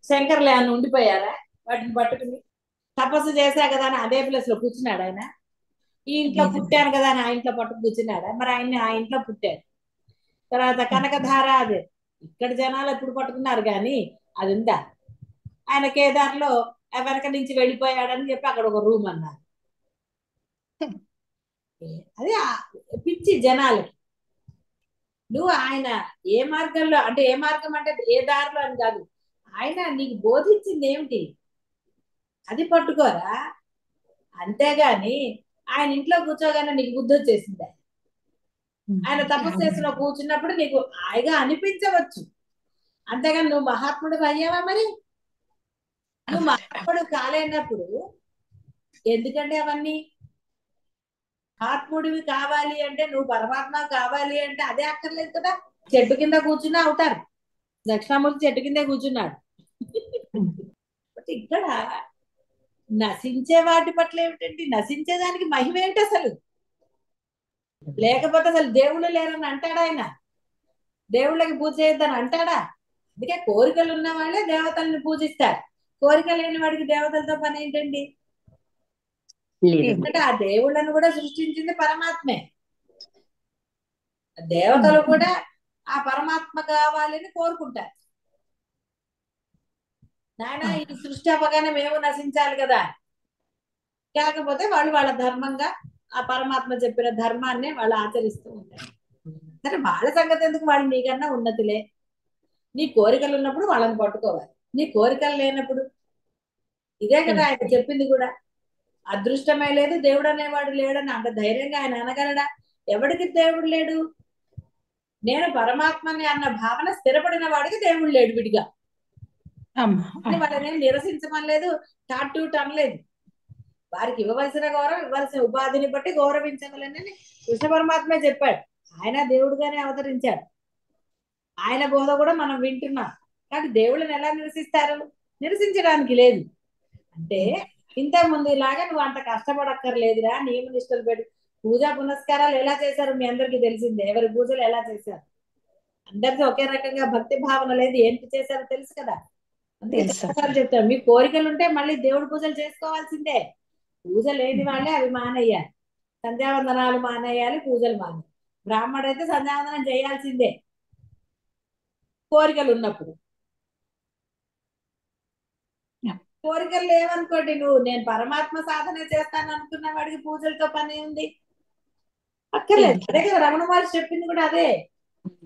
శంకర్లు ఏమన్నా ఉండిపోయారా వాటిని పట్టుకుని? తపస్సు చేశా కదా అని అదే ప్లేస్ లో కూర్చున్నాడు ఆయన? ఈ ఇంట్లో పుట్టాను కదా అని ఆ ఇంట్లో పట్టుకు కూర్చున్నాడా? మరి ఆయన్ని ఆ ఇంట్లో పుట్టాడు. తర్వాత కనకధార అదే ఇక్కడ జనాలు ఎప్పుడు పట్టుకున్నారు కానీ అది ఉందా? ఆయన కేదార్లో వెనక నుంచి వెళ్ళిపోయాడని చెప్పి అక్కడ ఒక రూమ్ అన్నారు. అది పిచ్చి జనాలకి. నువ్వు ఆయన ఏ మార్గంలో అంటే ఏ మార్గం అంటే ఏ దారిలో అని కాదు, ఆయన నీకు బోధించింది ఏమిటి అది పట్టుకోరా. అంతేగాని ఆయన ఇంట్లో కూర్చోగానే నీకు బుద్ధి వచ్చేసింది. ఆయన తపస్సులో కూర్చున్నప్పుడు నీకు హాయిగా అనిపించవచ్చు, అంతేగాని నువ్వు మహాత్ముడు అయ్యావా? మరి నువ్వు మహాత్ముడు కాలేనప్పుడు ఎందుకంటే అవన్నీ మహాత్ముడివి కావాలి అంటే, నువ్వు పరమాత్మ కావాలి అంటే అదే అక్కర్లేదు కదా. చెట్టు కింద కూర్చున్నా అవుతారు. దక్షిణామూర్తి చెట్టు కిందే కూర్చున్నాడు. ఇక్కడ నశించే వాటి పట్ల ఏమిటండి? నశించేదానికి మహిమ ఏంటి అసలు? లేకపోతే అసలు దేవుళ్ళు లేరని అంటాడా ఆయన? దేవుళ్ళకి పూజ చేయొద్దని అంటాడా? అందుకే కోరికలు ఉన్న వాళ్ళే దేవతల్ని పూజిస్తారు. కోరిక లేని వాడికి దేవతలతో పని ఏంటండి? ఎందుకంటే ఆ దేవుళ్ళను కూడా సృష్టించింది పరమాత్మే. దేవతలు కూడా ఆ పరమాత్మ కావాలని కోరుకుంటారు. నాయన ఈ సృష్టి అవ్వగానే మేము నశించాలి కదా, కాకపోతే వాళ్ళు వాళ్ళ ధర్మంగా ఆ పరమాత్మ చెప్పిన ధర్మాన్ని వాళ్ళు ఆచరిస్తూ ఉంటారు. సరే వాళ్ళ సంగతి ఎందుకు, వాళ్ళు నీకన్నా ఉన్నతులే. నీ కోరికలు ఉన్నప్పుడు వాళ్ళని పట్టుకోవాలి, నీ కోరికలు లేనప్పుడు ఇదే కదా ఆయన చెప్పింది కూడా. అదృష్టమే లేదు, దేవుడు అనేవాడు లేడని అంత ధైర్యంగా ఆయన అనగలడా? ఎవడికి దేవుడు లేడు? నేను పరమాత్మని అన్న భావన స్థిరపడిన వాడికి దేవుడు లేడు విడిగా. అమ్మా అని వాళ్ళని నిరసించమనలేదు, టాటూట్ అనలేదు. వారికి ఇవ్వవలసిన గౌరవం, ఇవ్వాల్సిన ఉపాధిని బట్టి గౌరవించగలనని కృష్ణ పరమాత్మే చెప్పాడు. ఆయన దేవుడుగానే అవతరించాడు. ఆయన బోధ కూడా మనం వింటున్నాం. కానీ దేవుళ్ళని ఎలా నిరసిస్తారు? నిరసించడానికి లేదు. అంటే ఇంత ముందు ఇలాగా నువ్వు అంత కష్టపడక్కర్లేదురా, నియమ నిష్టలు పెట్టి పూజా పునస్కారాలు ఎలా చేశారు మీ అందరికీ తెలిసిందే. ఎవరి పూజలు ఎలా చేశారు, అందరికీ ఒకే రకంగా భక్తి భావన లేదు, ఏంటి చేశారో తెలుసు కదా. అందుకే తెలుసు. చాలాసార్లు చెప్తారు, మీ కోరికలు ఉంటే మళ్ళీ దేవుడి పూజలు చేసుకోవాల్సిందే. పూజ లేని వాళ్ళే అవి మానేయాలి. సంధ్యావందనాలు మానేయాలి, పూజలు మానేయాలి. బ్రాహ్మడు అయితే సంధ్యావందనం చేయాల్సిందే కోరికలు ఉన్నప్పుడు. కోరికలు లేవనుకోండి, నువ్వు నేను పరమాత్మ సాధన చేస్తాను అనుకున్న వాడికి పూజలతో పని ఉంది, అక్కర్లేదు. అదే కదా రమణ మహర్షి చెప్పింది కూడా అదే.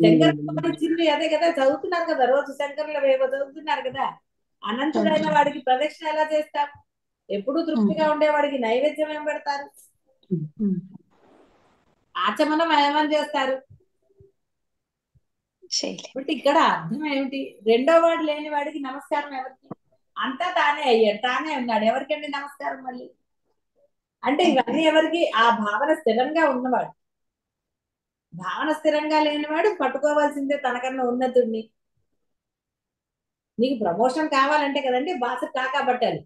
శంకర ఇచ్చింది అదే కదా. చదువుతున్నారు కదా రోజు, శంకర్లు ఏవో చదువుతున్నారు కదా. అనంతుడైన వాడికి ప్రదక్షిణ ఎలా చేస్తాం? ఎప్పుడు తృప్తిగా ఉండేవాడికి నైవేద్యం ఏం పెడతారు? ఆచమనం ఏమని చేస్తారు? కాబట్టి ఇక్కడ అర్థం ఏమిటి? రెండో వాడు లేని వాడికి నమస్కారం ఎవరికి? అంతా తానే అయ్యాడు, తానే ఉన్నాడు, ఎవరికండి నమస్కారం మళ్ళీ? అంటే ఇవన్నీ ఎవరికి? ఆ భావన స్థిరంగా ఉన్నవాడు. భావన స్థిరంగా లేనివాడు పట్టుకోవాల్సిందే తనకన్నా ఉన్నతుడిని. నీకు ప్రమోషన్ కావాలంటే కదండి బాస కాకబట్టాలి.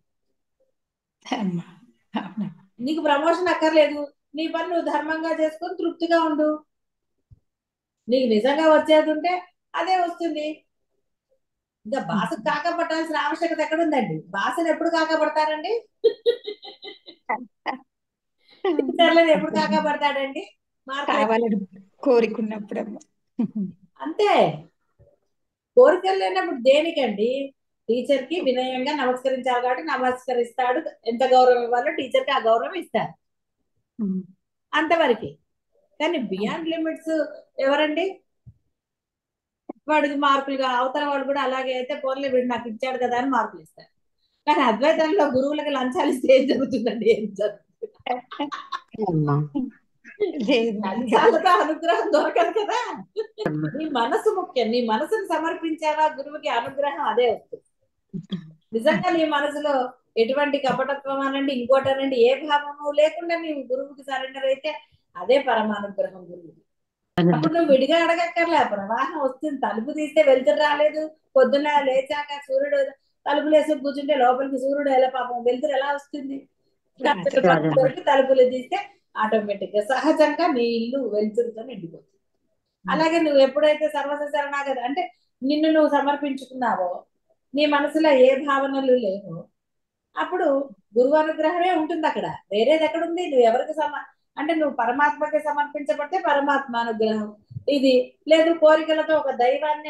నీకు ప్రమోషన్ అక్కర్లేదు, నీ పని నువ్వు ధర్మంగా చేసుకొని తృప్తిగా ఉండు. నీకు నిజంగా వచ్చేది ఉంటే అదే వస్తుంది. ఇంకా బాసకు కాకపట్టాల్సిన ఆవశ్యకత ఎక్కడుందండి? బాసను ఎప్పుడు కాకపడతారండి? టీచర్లను ఎప్పుడు కాకపడతాడండి? కావాలని కోరికున్నప్పుడు. అంతే. కోరికలు లేనప్పుడు దేనికండి? టీచర్ కి వినయంగా నమస్కరించాలి కాబట్టి నమస్కరిస్తాడు. ఎంత గౌరవం ఇవ్వాలో టీచర్ కి ఆ గౌరవం ఇస్తారు, అంతవరకు. కానీ బియాండ్ లిమిట్స్ ఎవరండి? వాడికి మార్కులుగా అవతల వాడు కూడా అలాగే అయితే పోన్లే వీడు నాకు ఇచ్చాడు కదా అని మార్కులు ఇస్తారు. కానీ అద్వైతంలో గురువులకి లంచాలు ఇస్తే ఏం జరుగుతుందండి? ఏం లంచాలతో అనుగ్రహం దొరకదు కదా. నీ మనసు ముఖ్యం. నీ మనసును సమర్పించావా గురువుకి, అనుగ్రహం అదే వస్తుంది. నిజంగా నీ మనసులో ఎటువంటి కపటత్వం అనండి, ఇంకోటనండి, ఏ భావము లేకుండా నీవు గురువుకి సరెండర్ అయితే అదే పరమానుగ్రహం గురువుకి. అప్పుడు నువ్వు విడిగా అడగక్కర్లే, ప్రవాహం వస్తుంది. తలుపు తీస్తే వెళ్తురు రాలేదు, పొద్దున్న లేచాక సూర్యుడు తలుపులు వేసి కూర్చుంటే లోపలికి సూర్యుడు ఎలా పాపం వెళ్తురు ఎలా వస్తుంది? తలుపులు తీస్తే ఆటోమేటిక్ గా సహజంగా నీ ఇల్లు వెళ్తురుతో నిండిపోతుంది. అలాగే నువ్వు ఎప్పుడైతే సర్వశరణాగతి అంటే నిన్ను నువ్వు సమర్పించుకున్నావో, నీ మనసులో ఏ భావనలు లేవో, అప్పుడు గురువు అనుగ్రహమే ఉంటుంది అక్కడ. వేరేది ఎక్కడుంది? నువ్వు ఎవరికి అంటే నువ్వు పరమాత్మకి సమర్పించబడితే పరమాత్మ అనుగ్రహం ఇది లేదు. కోరికలతో ఒక దైవాన్ని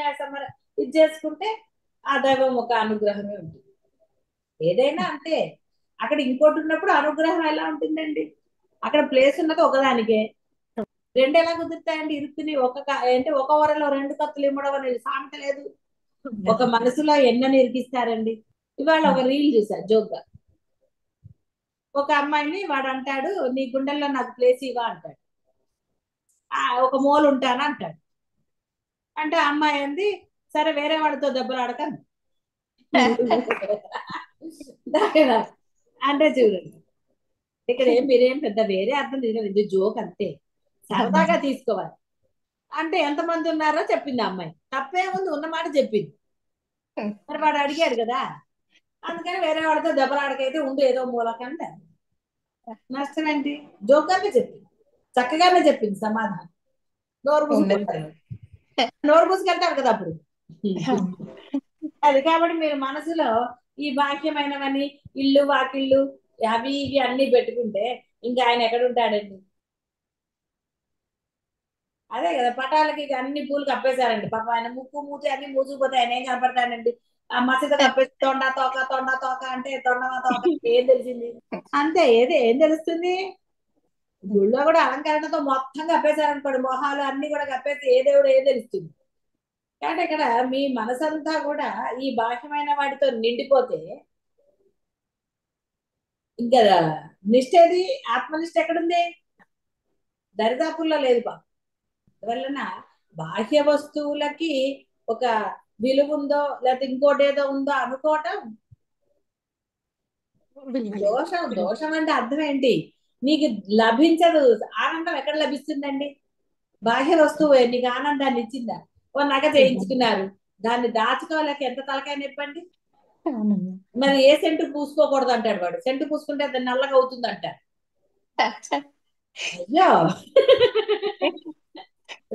ఇది చేసుకుంటే ఆ దైవం ఒక అనుగ్రహమే ఉంటుంది. ఏదైనా అంతే. అక్కడ ఇంకోటి ఉన్నప్పుడు అనుగ్రహం ఎలా ఉంటుందండి? అక్కడ ప్లేస్ ఉన్నది ఒకదానికే, రెండు ఎలా కుదురుతాయండి? ఇరుక్కుని అంటే ఒక వరలో రెండు కత్తులు ఇమ్మడం అనేది సామెత లేదు. ఒక మనసులో ఎన్నని ఇరికిస్తారండి. ఇవాళ ఒక రీల్ చూసా జోక్గా. ఒక అమ్మాయిని వాడు అంటాడు, నీ గుండెల్లో నాకు ప్లేస్ ఇవ్వ అంటాడు. ఒక మూల ఉంటాను అంటాడు. అంటే అమ్మాయి అంది, సరే వేరే వాడితో దెబ్బలు ఆడకను. అంటే చూడండి, ఇక్కడ మీరేం పెద్ద వేరే అర్థం లేదు, ఇది జోక్ అంతే, సరదాగా తీసుకోవాలి. అంటే ఎంతమంది ఉన్నారో చెప్పింది అమ్మాయి. తప్పేముంది, ఉన్నమాట చెప్పింది. మరి వాడు అడిగాడు కదా, అందుకని వేరే వాడితో దెబ్బలాడకైతే ఉండు ఏదో మూలకంటే నష్టం ఏంటి? జోక్గానే చెప్పింది, చక్కగానే చెప్పింది సమాధానం. నోరు మూసుకుంటారు, నోరు మూసుకెళ్తారు కదా అప్పుడు. అది కాబట్టి మీరు మనసులో ఈ బాహ్యమైనవని ఇల్లు వాకిళ్ళు అవి ఇవి అన్ని పెట్టుకుంటే ఇంకా ఆయన ఎక్కడ ఉంటాడండి? అదే కదా, పటాలకి అన్ని పూలు కప్పేశారండి. పాప ఆయన ముక్కు మూతి అన్ని మూసుకుపోతే ఆయన ఏం కనపడతాడండి? ఆ మసీద కప్పేసి తొండ తోక అంటే తొండమా తోక ఏం తెలిసింది? అంతే, ఏం తెలుస్తుంది? గుళ్ళో కూడా అలంకరణతో మొత్తం కప్పేశారనుకోండి, మొహాలు అన్ని కూడా కప్పేసి ఏ దేవుడు ఏం తెలుస్తుంది? కాబట్టి ఇక్కడ మీ మనసంతా కూడా ఈ బాహ్యమైన వాటితో నిండిపోతే ఇంకా నిష్ట ఏది? ఆత్మనిష్ట ఎక్కడుంది? దరిదాపుల్లో లేదు బా. అందువలన బాహ్య వస్తువులకి ఒక విలువ ఉందో లేకపోతే ఇంకోటి ఏదో ఉందో అనుకోవటం విలువ లేదు. దోషం. విలువ. దోషం అంటే అర్థం ఏంటి? నీకు లభించదు. ఆనందం ఎక్కడ లభిస్తుందండి? బాహ్య వస్తువు నీకు ఆనందాన్ని ఇచ్చిందా? ఓ నగ చేయించుకున్నారు, దాన్ని దాచుకోలేక ఎంత తలకాయ నొప్పండి. అవునమ్మా. మరి ఏ సెంటు పూసుకోకూడదు అంటాడు వాడు. సెంటు పూసుకుంటే అది నల్లగా అవుతుందంట. అయ్యో,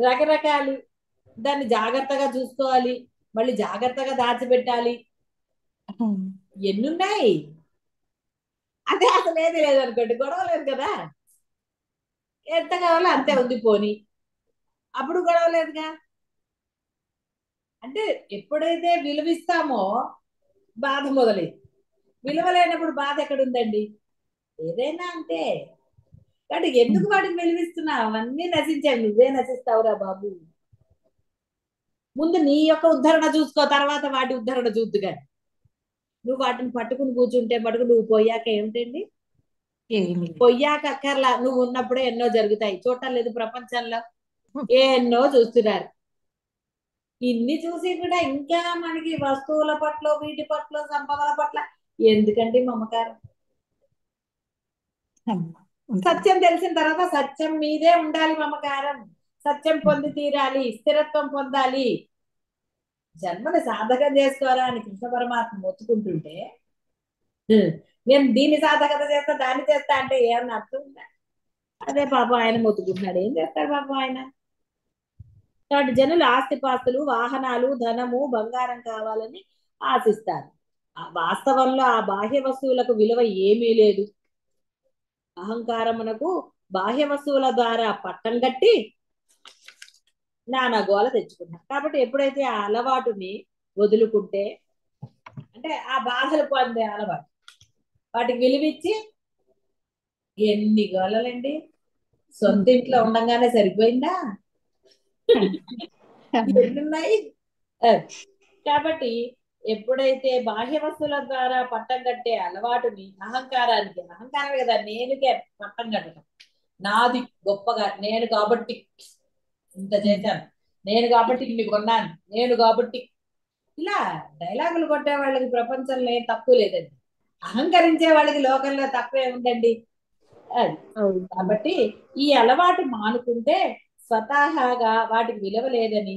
రకరకాలు. దాన్ని జాగ్రత్తగా చూసుకోవాలి, మళ్ళీ జాగ్రత్తగా దాచిపెట్టాలి. ఎన్నున్నాయి? అదే అసలు ఏది లేదు అనుకోండి, గొడవ లేదు కదా. ఎంత కావాలో అంతే ఉంది పోని, అప్పుడు గొడవ లేదుగా. అంటే ఎప్పుడైతే విలువిస్తామో బాధ మొదలైంది. విలువ లేనప్పుడు బాధ ఎక్కడుందండి? ఏదైనా అంతే. కాబట్టి ఎందుకు వాటిని విలువిస్తున్నావు? అవన్నీ నశించావు, నువ్వే నశిస్తావురా బాబు. ముందు నీ యొక్క ఉద్ధరణ చూసుకో, తర్వాత వాటి ఉద్ధరణ చూద్దు కానీ. నువ్వు వాటిని పట్టుకుని కూర్చుంటే మటుకు నువ్వు పోయాక ఏమిటండి? ఏమీ లేదు. పొయ్యాక అక్కర్లా, నువ్వు ఉన్నప్పుడే ఎన్నో జరుగుతాయి. చూడటం లేదు ప్రపంచంలో? ఎన్నో చూస్తున్నారు. ఇన్ని చూసి కూడా ఇంకా మనకి వస్తువుల పట్ల, వీటి పట్ల, సంపదల పట్ల ఎందుకండి మమకారం? అమ్మా. ఉంటుంది. సత్యం తెలిసిన తర్వాత సత్యం మీదే ఉండాలి మమకారం. సత్యం పొంది తీరాలి, స్థిరత్వం పొందాలి. జన్మని సాధకం చేసుకోరా అని కృష్ణ పరమాత్మ మొత్తుకుంటుంటే, నేను దీన్ని సాధకత చేస్తా, దాన్ని చేస్తా అంటే ఏమన్నా అర్థం ఉందా? అదే పాపం ఆయన మొత్తుకుంటున్నాడు. ఏం చేస్తాడు పాపం ఆయన? కాబట్టి జనులు ఆస్తిపాస్తులు, వాహనాలు, ధనము, బంగారం కావాలని ఆశిస్తారు. ఆ వాస్తవంలో ఆ బాహ్య వస్తువులకు విలువ ఏమీ లేదు. అహంకారమునకు బాహ్య వస్తువుల ద్వారా పట్టం కట్టి నానా గోల తెచ్చుకున్నాం. కాబట్టి ఎప్పుడైతే ఆ అలవాటుని వదులుకుంటే, అంటే ఆ బాధలు పొందే అలవాటు, వాటికి విలువిచ్చి, ఎన్ని గోలలండి. సొంత ఇంట్లో ఉండంగానే సరిపోయిందా? ఎన్నున్నాయి? కాబట్టి ఎప్పుడైతే బాహ్య వస్తువుల ద్వారా పట్టం కట్టే అలవాటుని, అహంకారానికి, అహంకారమే కదా నేనుకే పట్టం కట్టడం, నాది గొప్పగా, నేను కాబట్టి ఇంత చేశాను, నేను కాబట్టి ఇన్ని కొన్నాను, నేను కాబట్టి, ఇలా డైలాగులు కొట్టే వాళ్ళకి ప్రపంచంలో ఏం తక్కువ లేదండి. అహంకరించే వాళ్ళకి లోకంలో తక్కువే ఉందండి. అది. కాబట్టి ఈ అలవాటు మానుకుంటే స్వతహాగా వాటికి విలువ లేదని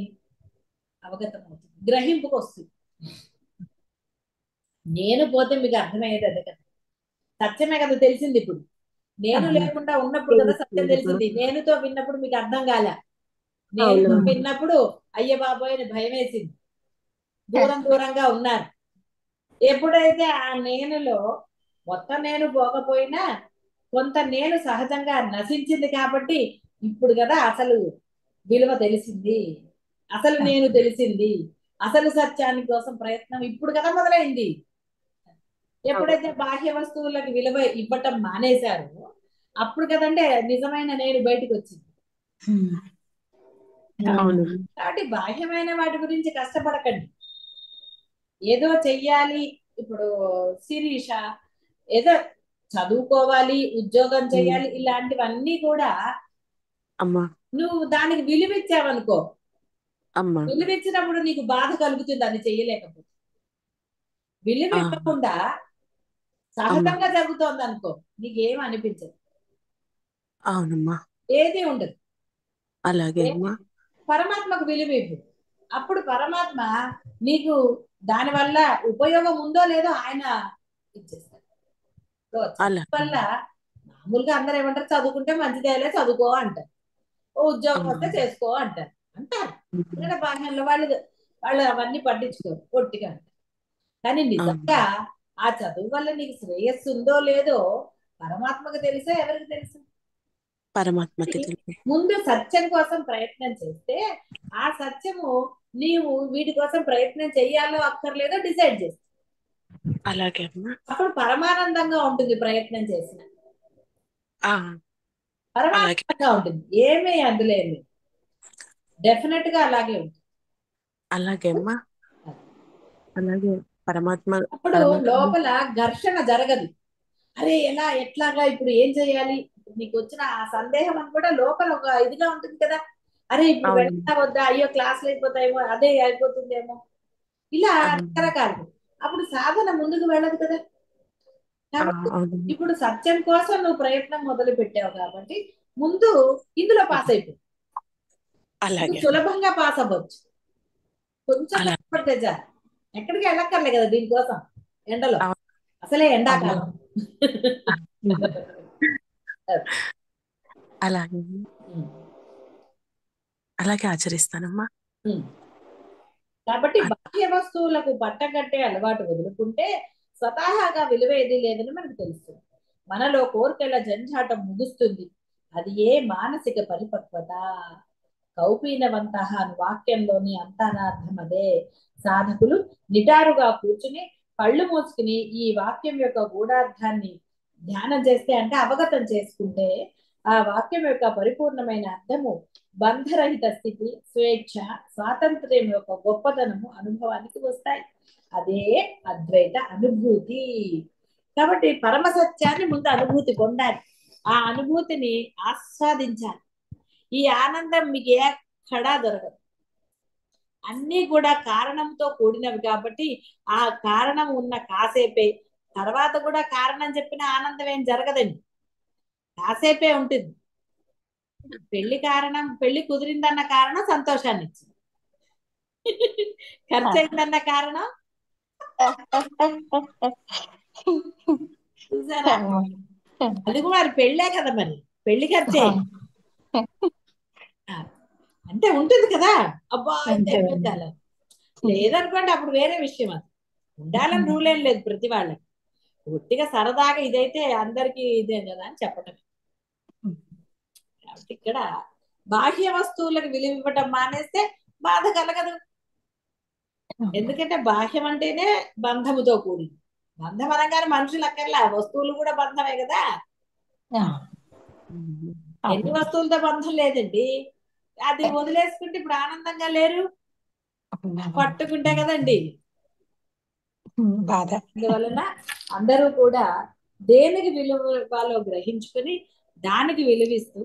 అవగతం అవుతుంది, గ్రహింపుకు వస్తుంది. నేను పోతే మీకు అర్థమయ్యేది అదే కదా. సత్యమే కదా తెలిసింది ఇప్పుడు. నేను లేకుండా ఉన్నప్పుడు కదా సత్యం తెలిసింది. నేనుతో విన్నప్పుడు మీకు అర్థం కాలే. నేనుతో విన్నప్పుడు అయ్య బాబోయ్ అని భయం వేసింది, దూరం దూరంగా ఉన్నారు. ఎప్పుడైతే ఆ నేనులో మొత్తం నేను పోకపోయినా కొంత నేను సహజంగా నశించింది కాబట్టి ఇప్పుడు కదా అసలు విలువ తెలిసింది, అసలు నేను తెలిసింది, అసలు సత్యాని కోసం ప్రయత్నం ఇప్పుడు కదా మొదలైంది. ఎప్పుడైతే బాహ్య వస్తువులకు విలువ ఇవ్వటం మానేశారో అప్పుడు కదంటే నిజమైన నేను బయటకు వచ్చింది. అవును. కాబట్టి బాహ్యమైన వాటి గురించి కష్టపడకండి. ఏదో చెయ్యాలి, ఇప్పుడు శిరీష ఏదో చదువుకోవాలి, ఉద్యోగం చేయాలి, ఇలాంటివన్నీ కూడా అమ్మా నువ్వు దానికి విలువిచ్చావనుకో, అమ్మా విలువిచ్చినప్పుడు నీకు బాధ కలుగుతుంది అది చెయ్యలేకపోతే. విలువ ఆ, ఇవ్వకుండా అమ్మా సహజంగా జరుగుతోంది అనుకో, నీకేం అనిపించదు, అవునమ్మా ఏది ఉండదు. అలాగే అమ్మా పరమాత్మకు విలువ ఇవ్వు, అప్పుడు పరమాత్మ నీకు దానివల్ల ఉపయోగం ఉందో లేదో ఆయన ఇచ్చేస్తాడు. సో, అలా చదువు వల్ల మామూలుగా అందరూ ఏమంటారు, చదువుకుంటే మంచిదేలే చదువుకో అంటారు, ఓ ఉద్యోగం అమ్మా వస్తే చేసుకో అంటారు, అంటారు. ఎందుకంటే బాహ్యంలో వాళ్ళు వాళ్ళు అవన్నీ పట్టించుకోరు, పొట్టిగా అంటారు. కానీ నిజంగా అవును ఆ చదువు వల్ల నీకు శ్రేయస్సు ఉందో లేదో పరమాత్మకు తెలుసా, ఎవరికి తెలుసు? పరమాత్మకి తెలిపే ముందు సత్యం కోసం ప్రయత్నం చేస్తే ఆ సత్యము నీవు వీటి కోసం ప్రయత్నం చెయ్యాలో అక్కర్లేదో డిసైడ్ చేస్తా. అలాగే అమ్మా అప్పుడు పరమానందంగా ఉంటుంది ప్రయత్నం చేసిన, ఆ, అలాగే పరమానందంగా ఉంటుంది, ఏమీ అందులో ఏమి డెఫినెట్ గా అలాగే ఉంటుంది. అలాగే అమ్మా అలాగే పరమాత్మ అప్పుడు పరమాత్మ లోపల ఘర్షణ జరగదు. అరే ఎలా ఎట్లాగా ఇప్పుడు ఏం చేయాలి, ఇప్పుడు నీకు వచ్చిన ఆ సందేహం అని కూడా లోపల ఒక ఇదిగా ఉంటుంది కదా. అరే ఇప్పుడు అవును వెళ్ళా వద్దా, అయ్యో క్లాసులు అయిపోతాయేమో, అదే అయిపోతుందేమో, ఇలా అవును రకరకాలు. అప్పుడు సాధన ముందుకు వెళ్ళదు కదా. కాబట్టి అవును ఇప్పుడు సత్యం కోసం నువ్వు ప్రయత్నం మొదలు పెట్టావు కాబట్టి ముందు ఇందులో పాస్ అయిపో. నువ్వు అలాగే సులభంగా పాస్ అవ్వచ్చు, కొంచెం అలా కష్టపడితే చాలు. ఎక్కడికి వెళ్ళక్కర్లే కదా దీనికోసం. ఎండలో అవును అసలే అవును ఎండాకాలం. అలాగే ఉమ్, అలాగే ఆచరిస్తానమ్మా. ఉమ్. కాబట్టి అ- బాహ్య వస్తువులకు పట్టగట్టే అలవాటు వదులుకుంటే స్వతహాగా విలువ ఏది లేదని మనకు తెలుస్తుంది. మనలో కోరికల జంఝాటం ముగుస్తుంది. అది ఏ మానసిక పరిపక్వత. కౌపీనవంత అని వాక్యంలోని అంతరార్థం అదే. సాధకులు నిటారుగా కూర్చుని కళ్ళు మూసుకుని ఈ వాక్యం యొక్క గూఢార్థాన్ని ధ్యానం చేస్తే, అంటే అవగతం చేసుకుంటే, ఆ వాక్యం యొక్క పరిపూర్ణమైన అర్థము, బంధరహిత స్థితి, స్వేచ్ఛ, స్వాతంత్ర్యం యొక్క గొప్పతనము అనుభవానికి వస్తాయి. అదే అద్వైత అనుభూతి. కాబట్టి పరమ సత్యాన్ని ముందు అనుభూతి పొందాలి, ఆ అనుభూతిని ఆస్వాదించాలి. ఈ ఆనందం మీకు ఎక్కడా దొరకదు. అన్నీ కూడా కారణంతో కూడినవి కాబట్టి ఆ కారణం ఉన్న కాసేపే, తర్వాత కూడా కారణం చెప్పిన ఆనందం ఏం జరగదండి, కాసేపే ఉంటుంది. పెళ్లి కారణం, పెళ్లి కుదిరిందన్న కారణం సంతోషాన్ని ఇచ్చింది. ఖర్చు అయిందన్న కారణం చూసారా, అది కూడా మరి పెళ్ళే కదా, మరి పెళ్లి ఖర్చే. ఆ, అంటే ఉంటుంది కదా. అబ్బా అయితే అంతే అయిపోతాను లేదనుకోండి, అప్పుడు వేరే విషయం. అది ఉండాలని రూల్ ఏం లేదు ప్రతి వాళ్ళకి. ఒట్టిగా సరదాగా ఇదైతే అందరికీ ఇదే కదా అని చెప్పటం. కాబట్టి ఇక్కడ బాహ్య వస్తువులకు విలువ ఇవ్వటం మానేస్తే బాధ కలగదు. ఎందుకంటే బాహ్యం అంటేనే బంధముతో కూడింది. బంధం అనగానే మనుషులు అక్కర్లా, వస్తువులు కూడా బంధమే కదా. ఎన్ని వస్తువులతో బంధం లేదండి. అది వదిలేసుకుంటే ఇప్పుడు ఆనందంగా లేరు, పట్టుకుంటే కదండి బాధ. అందువలన అందరూ కూడా దేనికి విలువ ఇవ్వాలో గ్రహించుకుని దానికి విలువిస్తూ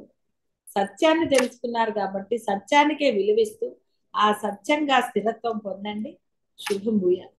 సత్యాన్ని తెలుసుకున్నారు కాబట్టి సత్యానికే విలువిస్తూ ఆ సత్యంగా స్థిరత్వం పొందండి. శుభం భూయాలు.